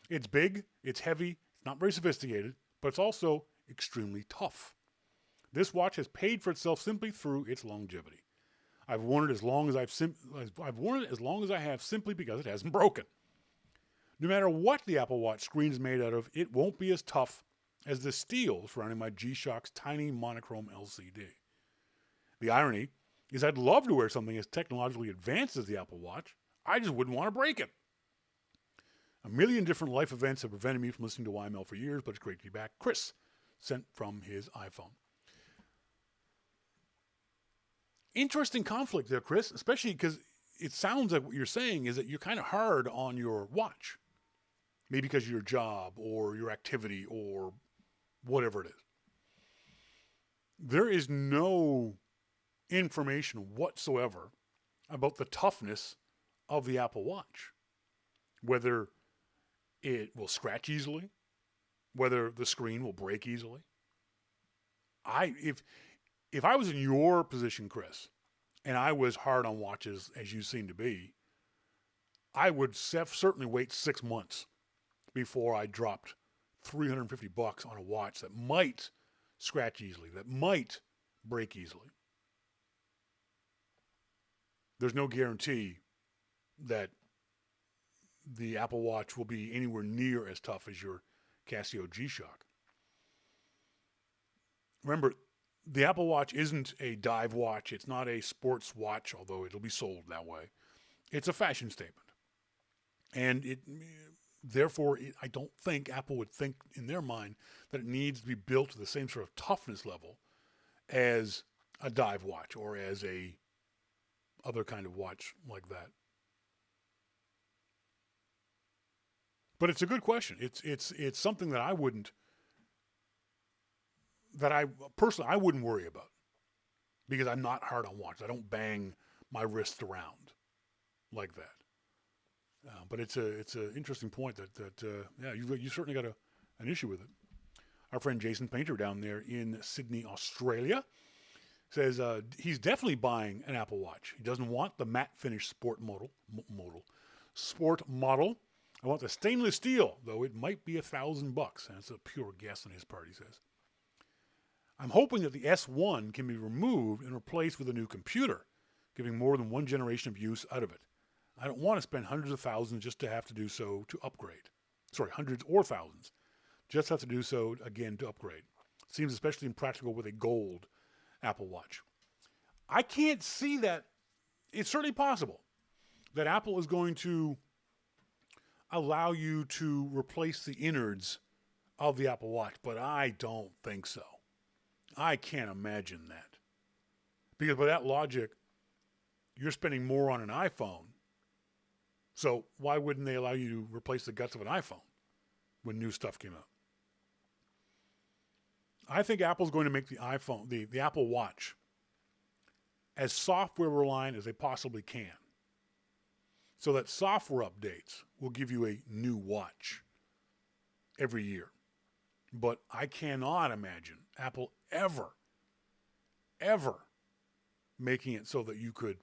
It's big, it's heavy, it's not very sophisticated, but it's also extremely tough. This watch has paid for itself simply through its longevity. I've worn it as long as I have simply because it hasn't broken. No matter what the Apple Watch screen is made out of, it won't be as tough as the steel surrounding my G-Shock's tiny monochrome LCD. The irony is I'd love to wear something as technologically advanced as the Apple Watch. I just wouldn't want to break it. A million different life events have prevented me from listening to YML for years, but it's great to be back. Chris sent from his iPhone. Interesting conflict there, Chris, especially because it sounds like what you're saying is that you're kind of hard on your watch. Maybe because of your job or your activity or whatever it is. There is no information whatsoever about the toughness of the Apple Watch. Whether it will scratch easily, whether the screen will break easily. If I was in your position, Chris, and I was hard on watches as you seem to be, I would certainly wait 6 months before I dropped $350 on a watch that might scratch easily, that might break easily. There's no guarantee that the Apple Watch will be anywhere near as tough as your Casio G-Shock. Remember, the Apple Watch isn't a dive watch. It's not a sports watch, although it'll be sold that way. It's a fashion statement. And therefore, I don't think Apple would think in their mind that it needs to be built to the same sort of toughness level as a dive watch or as a other kind of watch like that. But it's a good question. It's something that I wouldn't worry about because I'm not hard on watches. I don't bang my wrist around like that. But it's an interesting point that you certainly got an issue with it. Our friend Jason Painter down there in Sydney, Australia, says he's definitely buying an Apple Watch. He doesn't want the matte finish sport model. I want the stainless steel, though it might be $1,000. That's a pure guess on his part, he says. I'm hoping that the S1 can be removed and replaced with a new computer, giving more than one generation of use out of it. I don't want to spend hundreds of thousands just to have to do so to upgrade. Sorry, hundreds or thousands. Just have to do so again to upgrade. Seems especially impractical with a gold Apple Watch. I can't see that. It's certainly possible that Apple is going to allow you to replace the innards of the Apple Watch, but I don't think so. I can't imagine that. Because by that logic, you're spending more on an iPhone. So why wouldn't they allow you to replace the guts of an iPhone when new stuff came out? I think Apple's going to make the iPhone, the Apple Watch, as software reliant as they possibly can. So that software updates will give you a new watch every year. But I cannot imagine Apple ever making it so that you could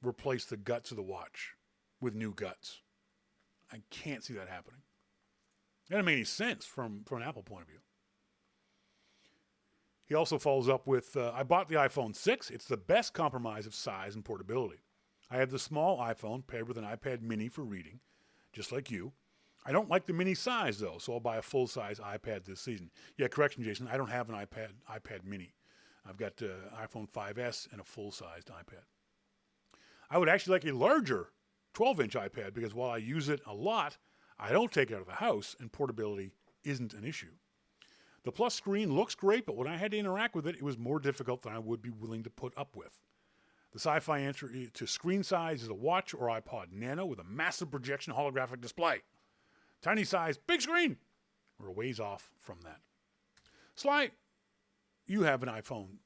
replace the guts of the watch with new guts. I can't see that happening. That doesn't make any sense from an Apple point of view. He also follows up with, I bought the iPhone 6. It's the best compromise of size and portability. I have the small iPhone paired with an iPad mini for reading, just like you. I don't like the mini size, though, so I'll buy a full-size iPad this season. Yeah, correction, Jason. I don't have an iPad mini. I've got iPhone 5S and a full-sized iPad. I would actually like a larger 12-inch iPad because while I use it a lot, I don't take it out of the house, and portability isn't an issue. The Plus screen looks great, but when I had to interact with it, it was more difficult than I would be willing to put up with. The sci-fi answer to screen size is a watch or iPod Nano with a massive projection holographic display. Tiny size, big screen. We're a ways off from that. Sly, you have an iPhone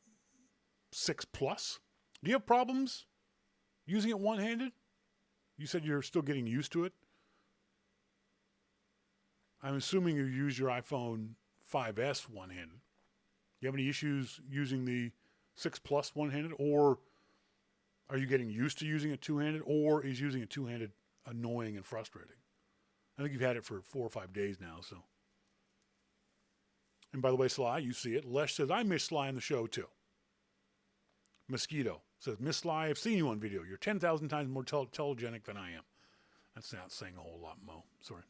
6 Plus. Do you have problems using it one-handed? You said you're still getting used to it. I'm assuming you use your iPhone 5S one-handed. Do you have any issues using the 6 Plus one-handed, or are you getting used to using it two-handed, or is using it two-handed annoying and frustrating? I think you've had it for 4 or 5 days now, so. And by the way, Sly, you see it. Lesh says, I miss Sly on the show, too. Mosquito says, Miss Sly, I've seen you on video. You're 10,000 times more telegenic than I am. That's not saying a whole lot, Mo. Sorry.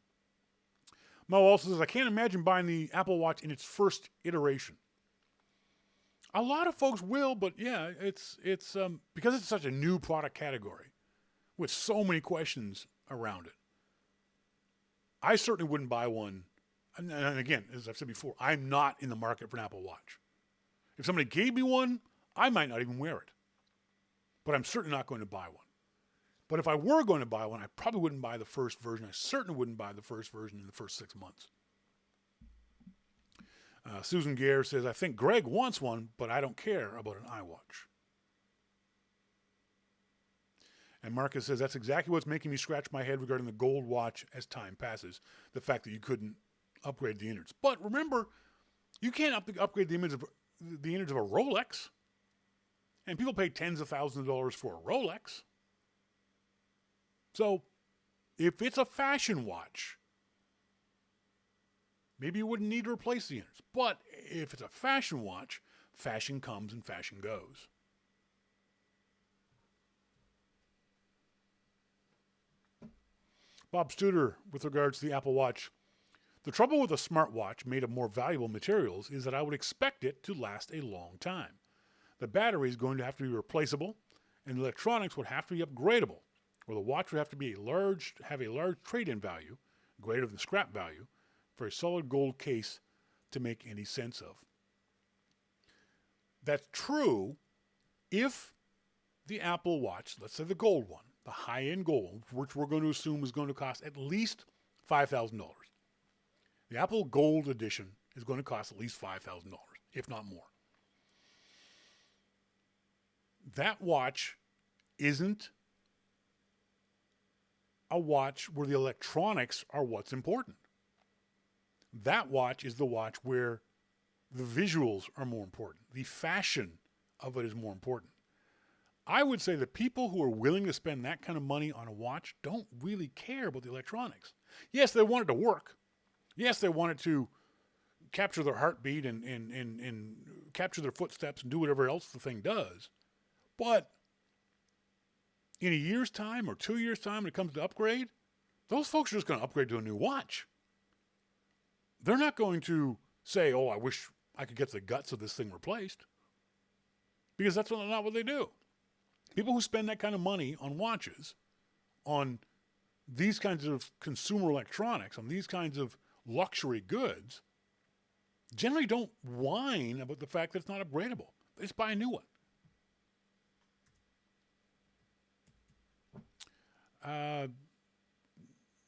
Mo also says, I can't imagine buying the Apple Watch in its first iteration. A lot of folks will, but yeah, it's because it's such a new product category with so many questions around it. I certainly wouldn't buy one. And again, as I've said before, I'm not in the market for an Apple Watch. If somebody gave me one, I might not even wear it. But I'm certainly not going to buy one. But if I were going to buy one, I probably wouldn't buy the first version. I certainly wouldn't buy the first version in the first 6 months. Susan Gare says, I think Greg wants one, but I don't care about an iWatch. And Marcus says, that's exactly what's making me scratch my head regarding the gold watch as time passes. The fact that you couldn't upgrade the innards. But remember, you can't upgrade the innards of a Rolex. And people pay tens of thousands of dollars for a Rolex. So, if it's a fashion watch, maybe you wouldn't need to replace the innards. But if it's a fashion watch, fashion comes and fashion goes. Bob Studer, with regards to the Apple Watch, the trouble with a smartwatch made of more valuable materials is that I would expect it to last a long time. The battery is going to have to be replaceable, and the electronics would have to be upgradable, or the watch would have to be have a large trade-in value, greater than scrap value, for a solid gold case to make any sense of. That's true if the Apple Watch, let's say the gold one, the high-end gold, which we're going to assume is going to cost at least $5,000. The Apple Gold Edition is going to cost at least $5,000, if not more. That watch isn't a watch where the electronics are what's important. That watch is the watch where the visuals are more important. The fashion of it is more important. I would say that people who are willing to spend that kind of money on a watch don't really care about the electronics. Yes, they want it to work. Yes, they want it to capture their heartbeat and capture their footsteps and do whatever else the thing does. But in a year's time or 2 years' time when it comes to upgrade, those folks are just going to upgrade to a new watch. They're not going to say, oh, I wish I could get the guts of this thing replaced. Because that's not what they do. People who spend that kind of money on watches, on these kinds of consumer electronics, on these kinds of luxury goods, generally don't whine about the fact that it's not upgradable. They just buy a new one.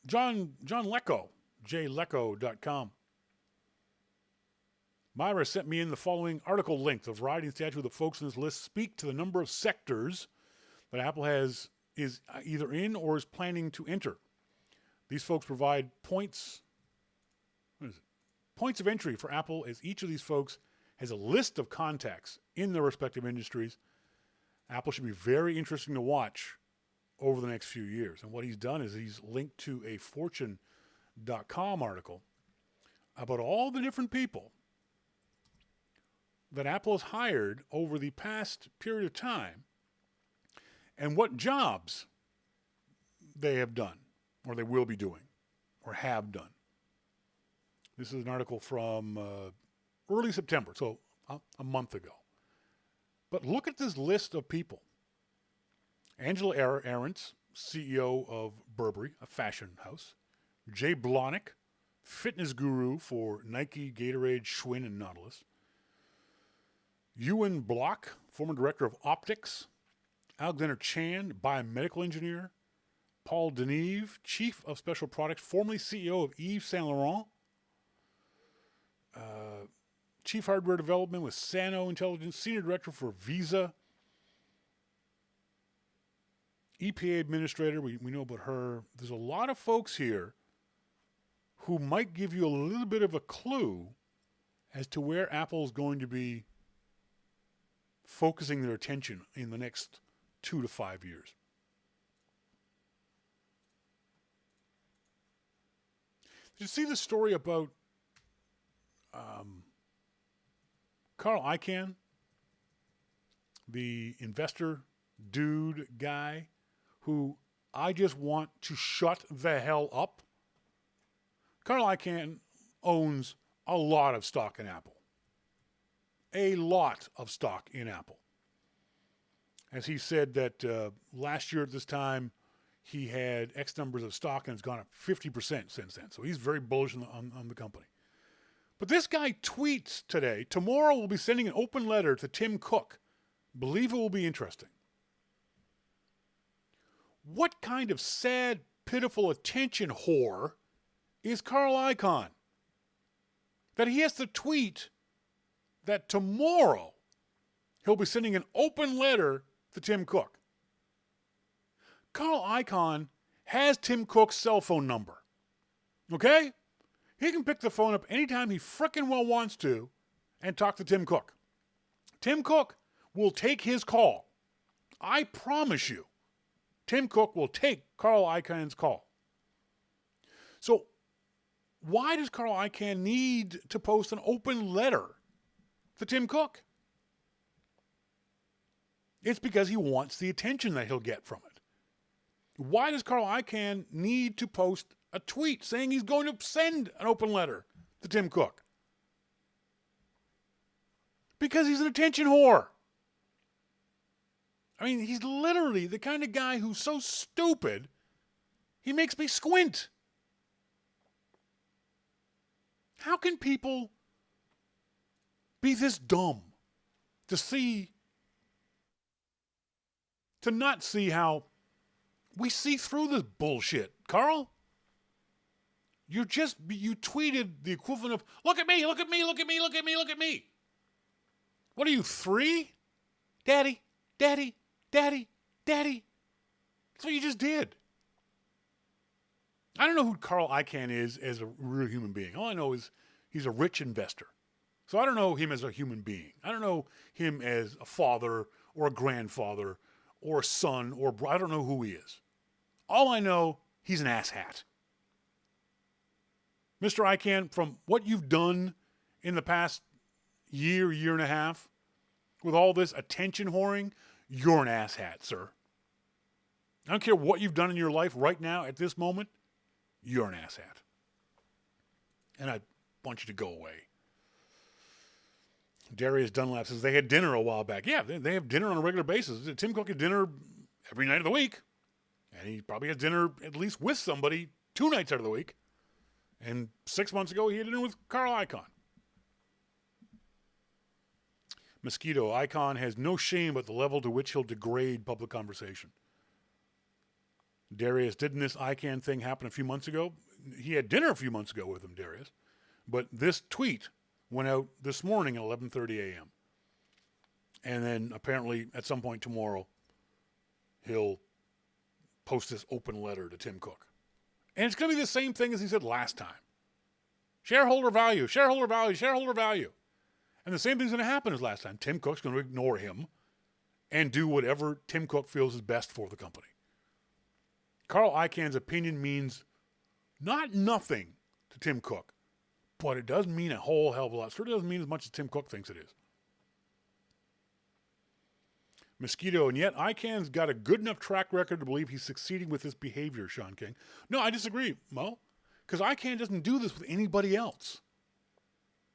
John Lecco, jlecco.com. Myra sent me in the following article link. The variety and stature of the folks in this list speak to the number of sectors that Apple is either in or is planning to enter. These folks provide points of entry for Apple, as each of these folks has a list of contacts in their respective industries. Apple should be very interesting to watch over the next few years. And what he's done is he's linked to a Fortune.com article about all the different people that Apple has hired over the past period of time and what jobs they have done, or they will be doing, or have done. This is an article from early September, so a month ago. But look at this list of people. Angela Arendt, CEO of Burberry, a fashion house. Jay Blahnik, fitness guru for Nike, Gatorade, Schwinn, and Nautilus. Ewan Block, former director of optics. Alexander Chan, biomedical engineer. Paul Deneve, chief of special products, formerly CEO of Yves Saint Laurent. Chief hardware development with Sano Intelligence, senior director for Visa. EPA administrator, we know about her. There's a lot of folks here who might give you a little bit of a clue as to where Apple is going to be focusing their attention in the next 2 to 5 years. Did you see the story about Carl Icahn, the investor dude guy, who I just want to shut the hell up? Carl Icahn owns a lot of stock in Apple. A lot of stock in Apple. As he said that last year at this time, he had X numbers of stock and it's gone up 50% since then. So he's very bullish on the company. But this guy tweets today, tomorrow we'll be sending an open letter to Tim Cook. Believe it will be interesting. What kind of sad, pitiful attention whore is Carl Icahn that he has to tweet that tomorrow he'll be sending an open letter to Tim Cook? Carl Icahn has Tim Cook's cell phone number. Okay? He can pick the phone up anytime he frickin' well wants to and talk to Tim Cook. Tim Cook will take his call. I promise you, Tim Cook will take Carl Icahn's call. So, why does Carl Icahn need to post an open letter to Tim Cook? It's because he wants the attention that he'll get from it. Why does Carl Icahn need to post a tweet saying he's going to send an open letter to Tim Cook? Because he's an attention whore. I mean, he's literally the kind of guy who's so stupid, he makes me squint. How can people be this dumb to not see how we see through this bullshit? Carl, you tweeted the equivalent of, look at me, look at me, look at me, look at me, look at me. What are you, 3? Daddy, daddy, daddy, daddy. That's what you just did. I don't know who Carl Icahn is as a real human being. All I know is he's a rich investor. So I don't know him as a human being. I don't know him as a father or a grandfather or a son or I don't know who he is. All I know, he's an asshat. Mr. Icahn, from what you've done in the past year and a half, with all this attention whoring, you're an asshat, sir. I don't care what you've done in your life right now at this moment, you're an asshat. And I want you to go away. Darius Dunlap says they had dinner a while back. Yeah, they have dinner on a regular basis. Tim Cook had dinner every night of the week. And he probably has dinner at least with somebody 2 nights out of the week. And 6 months ago, he had dinner with Carl Icahn. Mosquito, Icahn has no shame at the level to which he'll degrade public conversation. Darius, didn't this Icahn thing happen a few months ago? He had dinner a few months ago with him, Darius. But this tweet went out this morning at 11:30 a.m. And then apparently at some point tomorrow, he'll post this open letter to Tim Cook. And it's going to be the same thing as he said last time. Shareholder value, shareholder value, shareholder value. And the same thing's going to happen as last time. Tim Cook's going to ignore him and do whatever Tim Cook feels is best for the company. Carl Icahn's opinion means not nothing to Tim Cook, but it does mean a whole hell of a lot. It certainly doesn't mean as much as Tim Cook thinks it is. Mosquito, and yet Icahn's got a good enough track record to believe he's succeeding with this behavior, Sean King. No, I disagree, Mo, because Icahn doesn't do this with anybody else.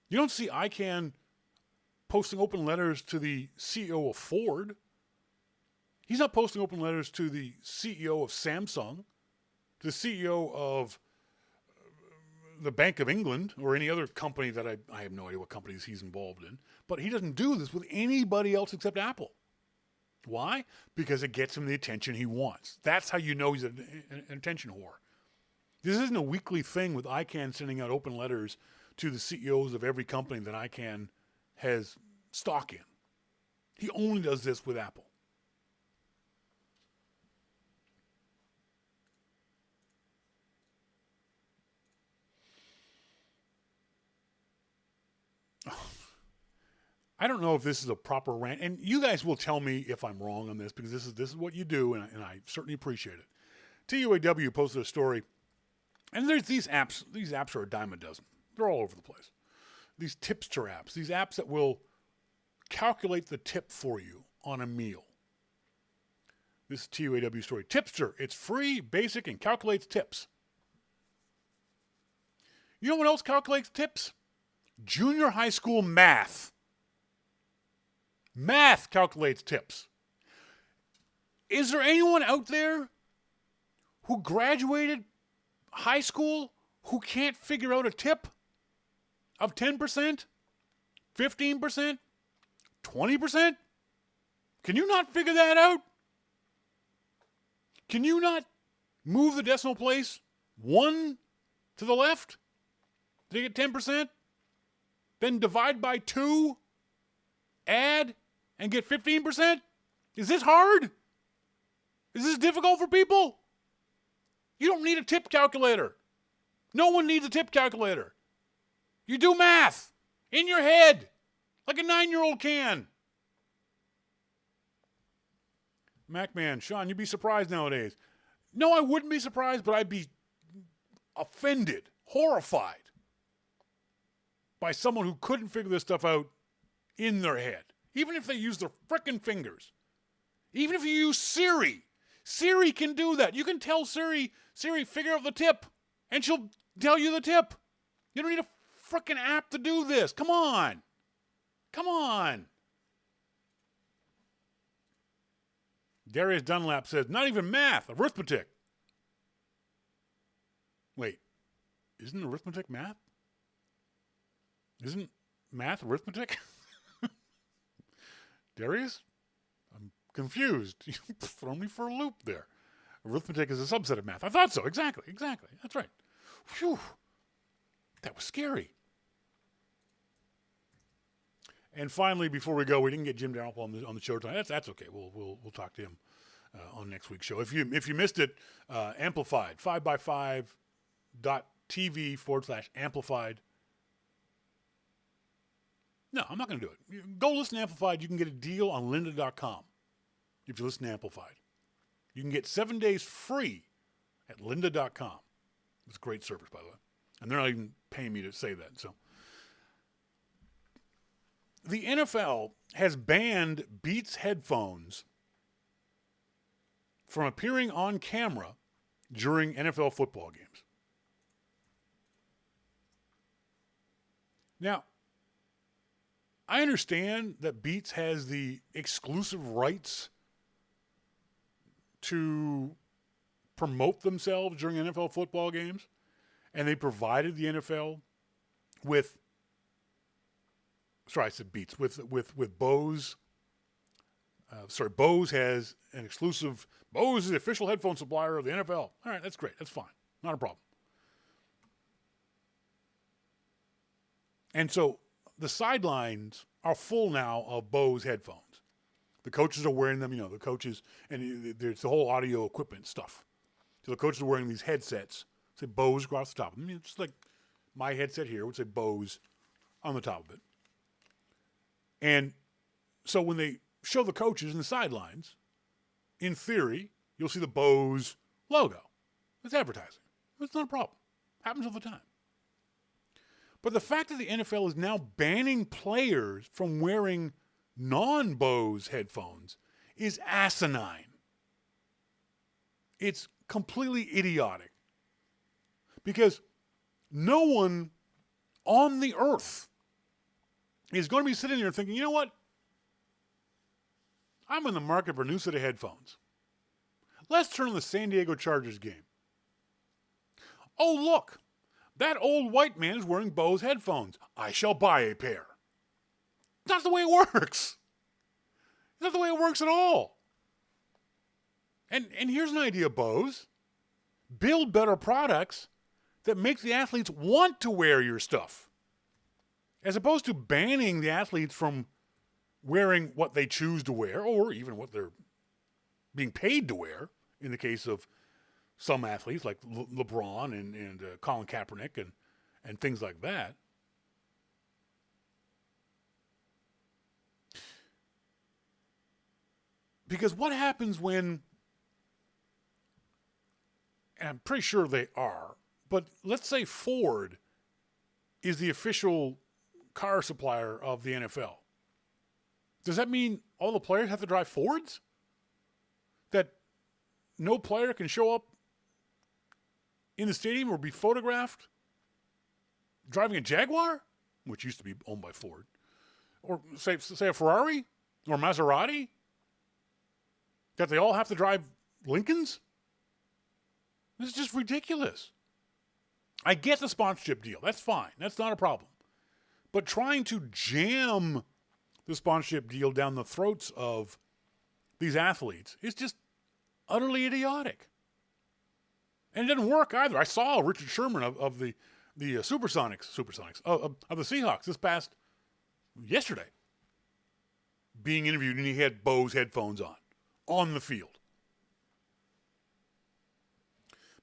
You don't see Icahn posting open letters to the CEO of Ford. He's not posting open letters to the CEO of Samsung, to the CEO of the Bank of England, or any other company that I have no idea what companies he's involved in. But he doesn't do this with anybody else except Apple. Why? Because it gets him the attention he wants. That's how you know he's an attention whore. This isn't a weekly thing with Icahn sending out open letters to the CEOs of every company that Icahn has stock in. He only does this with Apple. I don't know if this is a proper rant, and you guys will tell me if I'm wrong on this, because this is what you do, and I certainly appreciate it. TUAW posted a story, and there's these apps. These apps are a dime a dozen. They're all over the place. These tipster apps, these apps that will calculate the tip for you on a meal. This is TUAW story. Tipster, it's free, basic, and calculates tips. You know what else calculates tips? Junior high school math. Math calculates tips. Is there anyone out there who graduated high school who can't figure out a tip of 10%, 15%, 20%? Can you not figure that out? Can you not move the decimal place 1 to the left to get 10%? Then divide by 2, add, and get 15%? Is this hard? Is this difficult for people? You don't need a tip calculator. No one needs a tip calculator. You do math in your head like a 9-year-old can. Macman, Shawn, you'd be surprised nowadays. No, I wouldn't be surprised, but I'd be offended, horrified by someone who couldn't figure this stuff out in their head. Even if they use their frickin' fingers. Even if you use Siri. Siri can do that. You can tell Siri, figure out the tip, and she'll tell you the tip. You don't need a frickin' app to do this. Come on. Come on. Darius Dunlap says, not even math, arithmetic. Wait, isn't arithmetic math? Isn't math arithmetic? Darius? I'm confused. You throw me for a loop there. Arithmetic is a subset of math. I thought so. Exactly. That's right. Phew. That was scary. And finally, before we go, we didn't get Jim Dalrymple on the show tonight. That's okay. We'll talk to him on next week's show. If you missed it, Amplified 5x5.tv/amplified. No, I'm not going to do it. Go listen to Amplified. You can get a deal on lynda.com if you listen to Amplified. You can get 7 days free at lynda.com. It's a great service, by the way. And they're not even paying me to say that. So, the NFL has banned Beats headphones from appearing on camera during NFL football games. Now, I understand that Beats has the exclusive rights to promote themselves during NFL football games, and they provided the NFL with, sorry, I said Beats, with Bose. Bose has an exclusive, Bose is the official headphone supplier of the NFL. All right, that's great. That's fine. Not a problem. And so the sidelines are full now of Bose headphones. The coaches are wearing them, the coaches, and there's the whole audio equipment stuff. So the coaches are wearing these headsets, say Bose across the top of them. It's just like my headset here would say Bose on the top of it. And so when they show the coaches in the sidelines, in theory, you'll see the Bose logo. It's advertising. It's not a problem. Happens all the time. But the fact that the NFL is now banning players from wearing non-Bose headphones is asinine. It's completely idiotic. Because no one on the earth is going to be sitting there thinking, you know what? I'm in the market for a new set of headphones. Let's turn on the San Diego Chargers game. Oh, look. That old white man is wearing Bose headphones. I shall buy a pair. That's not the way it works. It's not the way it works at all. And here's an idea, Bose. Build better products that make the athletes want to wear your stuff. As opposed to banning the athletes from wearing what they choose to wear, or even what they're being paid to wear, in the case of some athletes like LeBron and Colin Kaepernick and things like that. Because what happens when, and I'm pretty sure they are, but let's say Ford is the official car supplier of the NFL. Does that mean all the players have to drive Fords? That no player can show up in the stadium or be photographed driving a Jaguar, which used to be owned by Ford, or say a Ferrari or Maserati? That they all have to drive Lincolns? This is just ridiculous. I get the sponsorship deal. That's fine. That's not a problem. But trying to jam the sponsorship deal down the throats of these athletes is just utterly idiotic. And it didn't work either. I saw Richard Sherman of the Supersonics of the Seahawks this past yesterday being interviewed, and he had Bose headphones on the field.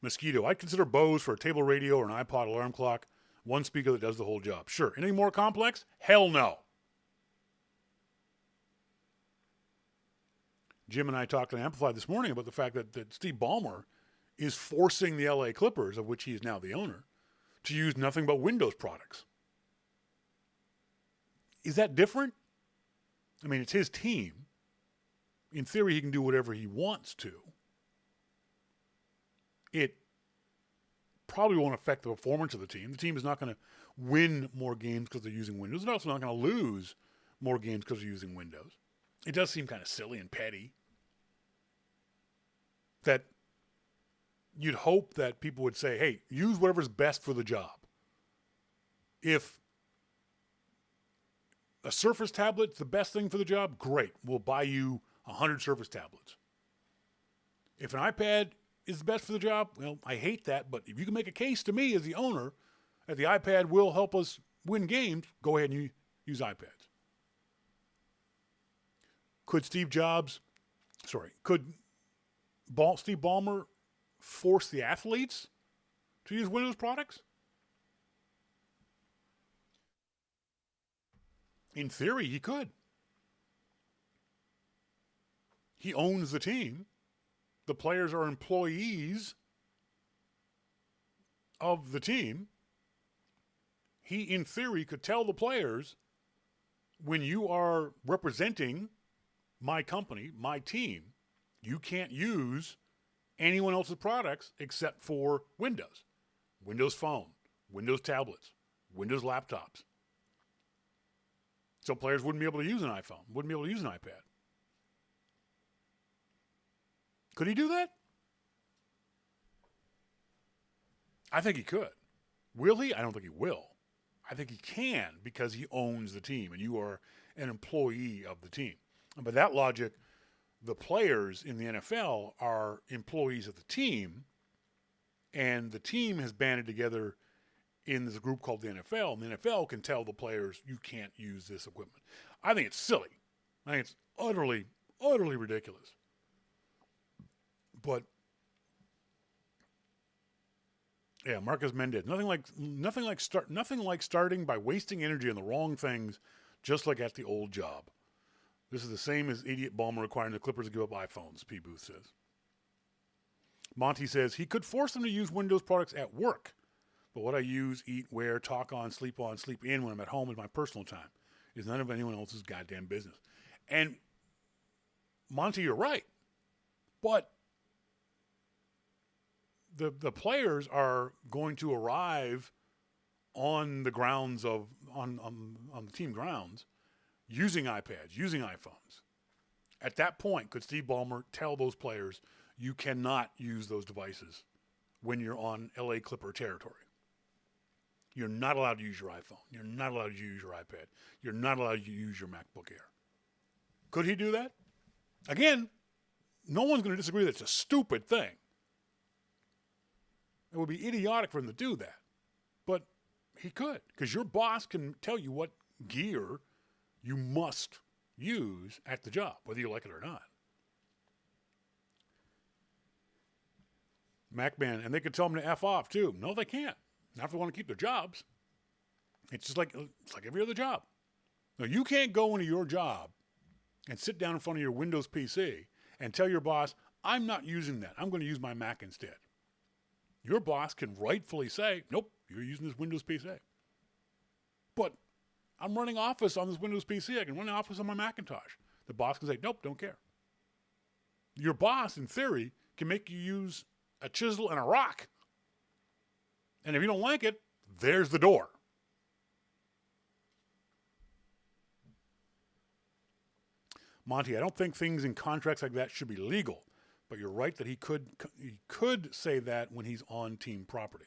Mosquito, I'd consider Bose for a table radio or an iPod alarm clock, one speaker that does the whole job. Sure. Anything more complex? Hell no. Jim and I talked on Amplified this morning about the fact that Steve Ballmer is forcing the LA Clippers, of which he is now the owner, to use nothing but Windows products. Is that different? I mean, it's his team. In theory, he can do whatever he wants to. It probably won't affect the performance of the team. The team is not going to win more games because they're using Windows. They're also not going to lose more games because they're using Windows. It does seem kind of silly and petty that you'd hope that people would say, hey, use whatever's best for the job. If a Surface tablet's the best thing for the job, great. We'll buy you 100 Surface tablets. If an iPad is the best for the job, well, I hate that, but if you can make a case to me as the owner that the iPad will help us win games, go ahead and use iPads. Could Steve Ballmer force the athletes to use Windows products? In theory, he could. He owns the team. The players are employees of the team. He, in theory, could tell the players, when you are representing my company, my team, you can't use anyone else's products except for Windows. Windows Phone, Windows tablets, Windows laptops. So players wouldn't be able to use an iPhone, wouldn't be able to use an iPad. Could he do that? I think he could. Will he? I don't think he will. I think he can because he owns the team and you are an employee of the team. And by that logic, the players in the NFL are employees of the team, and the team has banded together in this group called the NFL, and the NFL can tell the players, you can't use this equipment. I think it's silly. I think it's utterly, utterly ridiculous. But yeah, Marcus Mendez. Nothing like starting by wasting energy on the wrong things, just like at the old job. This is the same as idiot Ballmer requiring the Clippers to give up iPhones, P. Booth says. Monty says he could force them to use Windows products at work, but what I use, eat, wear, talk on, sleep in when I'm at home is my personal time. It's none of anyone else's goddamn business. And Monty, you're right, but the players are going to arrive on the grounds on the team grounds using iPads, using iPhones. At that point, could Steve Ballmer tell those players, you cannot use those devices when you're on LA Clipper territory? You're not allowed to use your iPhone. You're not allowed to use your iPad. You're not allowed to use your MacBook Air. Could he do that? Again, no one's going to disagree that it's a stupid thing. It would be idiotic for him to do that. But he could, because your boss can tell you what gear you must use at the job, whether you like it or not. MacBand, and they could tell them to F off too. No, they can't. Not if they want to keep their jobs. It's like every other job. Now, you can't go into your job and sit down in front of your Windows PC and tell your boss, I'm not using that. I'm going to use my Mac instead. Your boss can rightfully say, nope, you're using this Windows PC. But I'm running Office on this Windows PC. I can run Office on my Macintosh. The boss can say, nope, don't care. Your boss, in theory, can make you use a chisel and a rock. And if you don't like it, there's the door. Monty, I don't think things in contracts like that should be legal, but you're right that he could say that when he's on team property.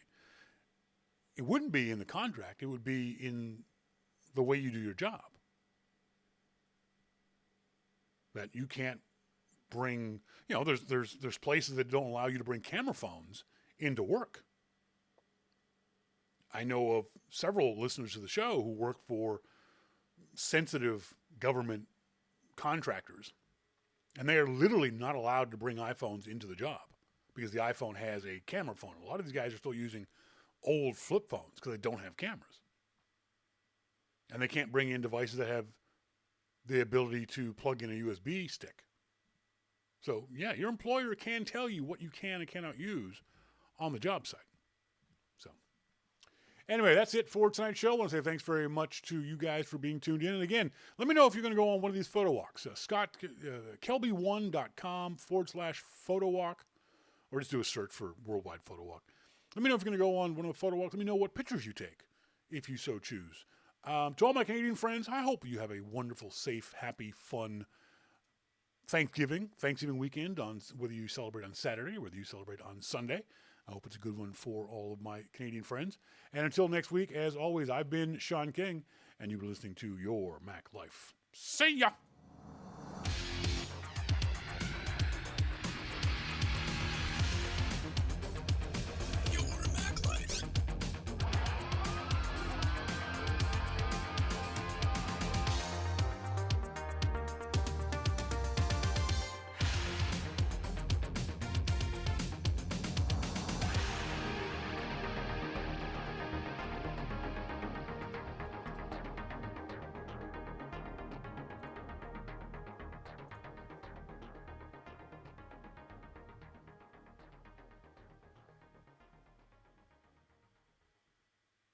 It wouldn't be in the contract. It would be in the way you do your job. That you can't bring, there's places that don't allow you to bring camera phones into work. I know of several listeners to the show who work for sensitive government contractors, and they are literally not allowed to bring iPhones into the job because the iPhone has a camera phone. A lot of these guys are still using old flip phones because they don't have cameras. And they can't bring in devices that have the ability to plug in a USB stick. So, yeah, your employer can tell you what you can and cannot use on the job site. So, anyway, that's it for tonight's show. I want to say thanks very much to you guys for being tuned in. And again, let me know if you're going to go on one of these photo walks. Kelby1.com/photo walk, or just do a search for Worldwide Photo Walk. Let me know if you're going to go on one of the photo walks. Let me know what pictures you take, if you so choose. To all my Canadian friends, I hope you have a wonderful, safe, happy, fun Thanksgiving weekend, on whether you celebrate on Saturday or whether you celebrate on Sunday. I hope it's a good one for all of my Canadian friends. And until next week, as always, I've been Shawn King, and you've been listening to Your Mac Life. See ya!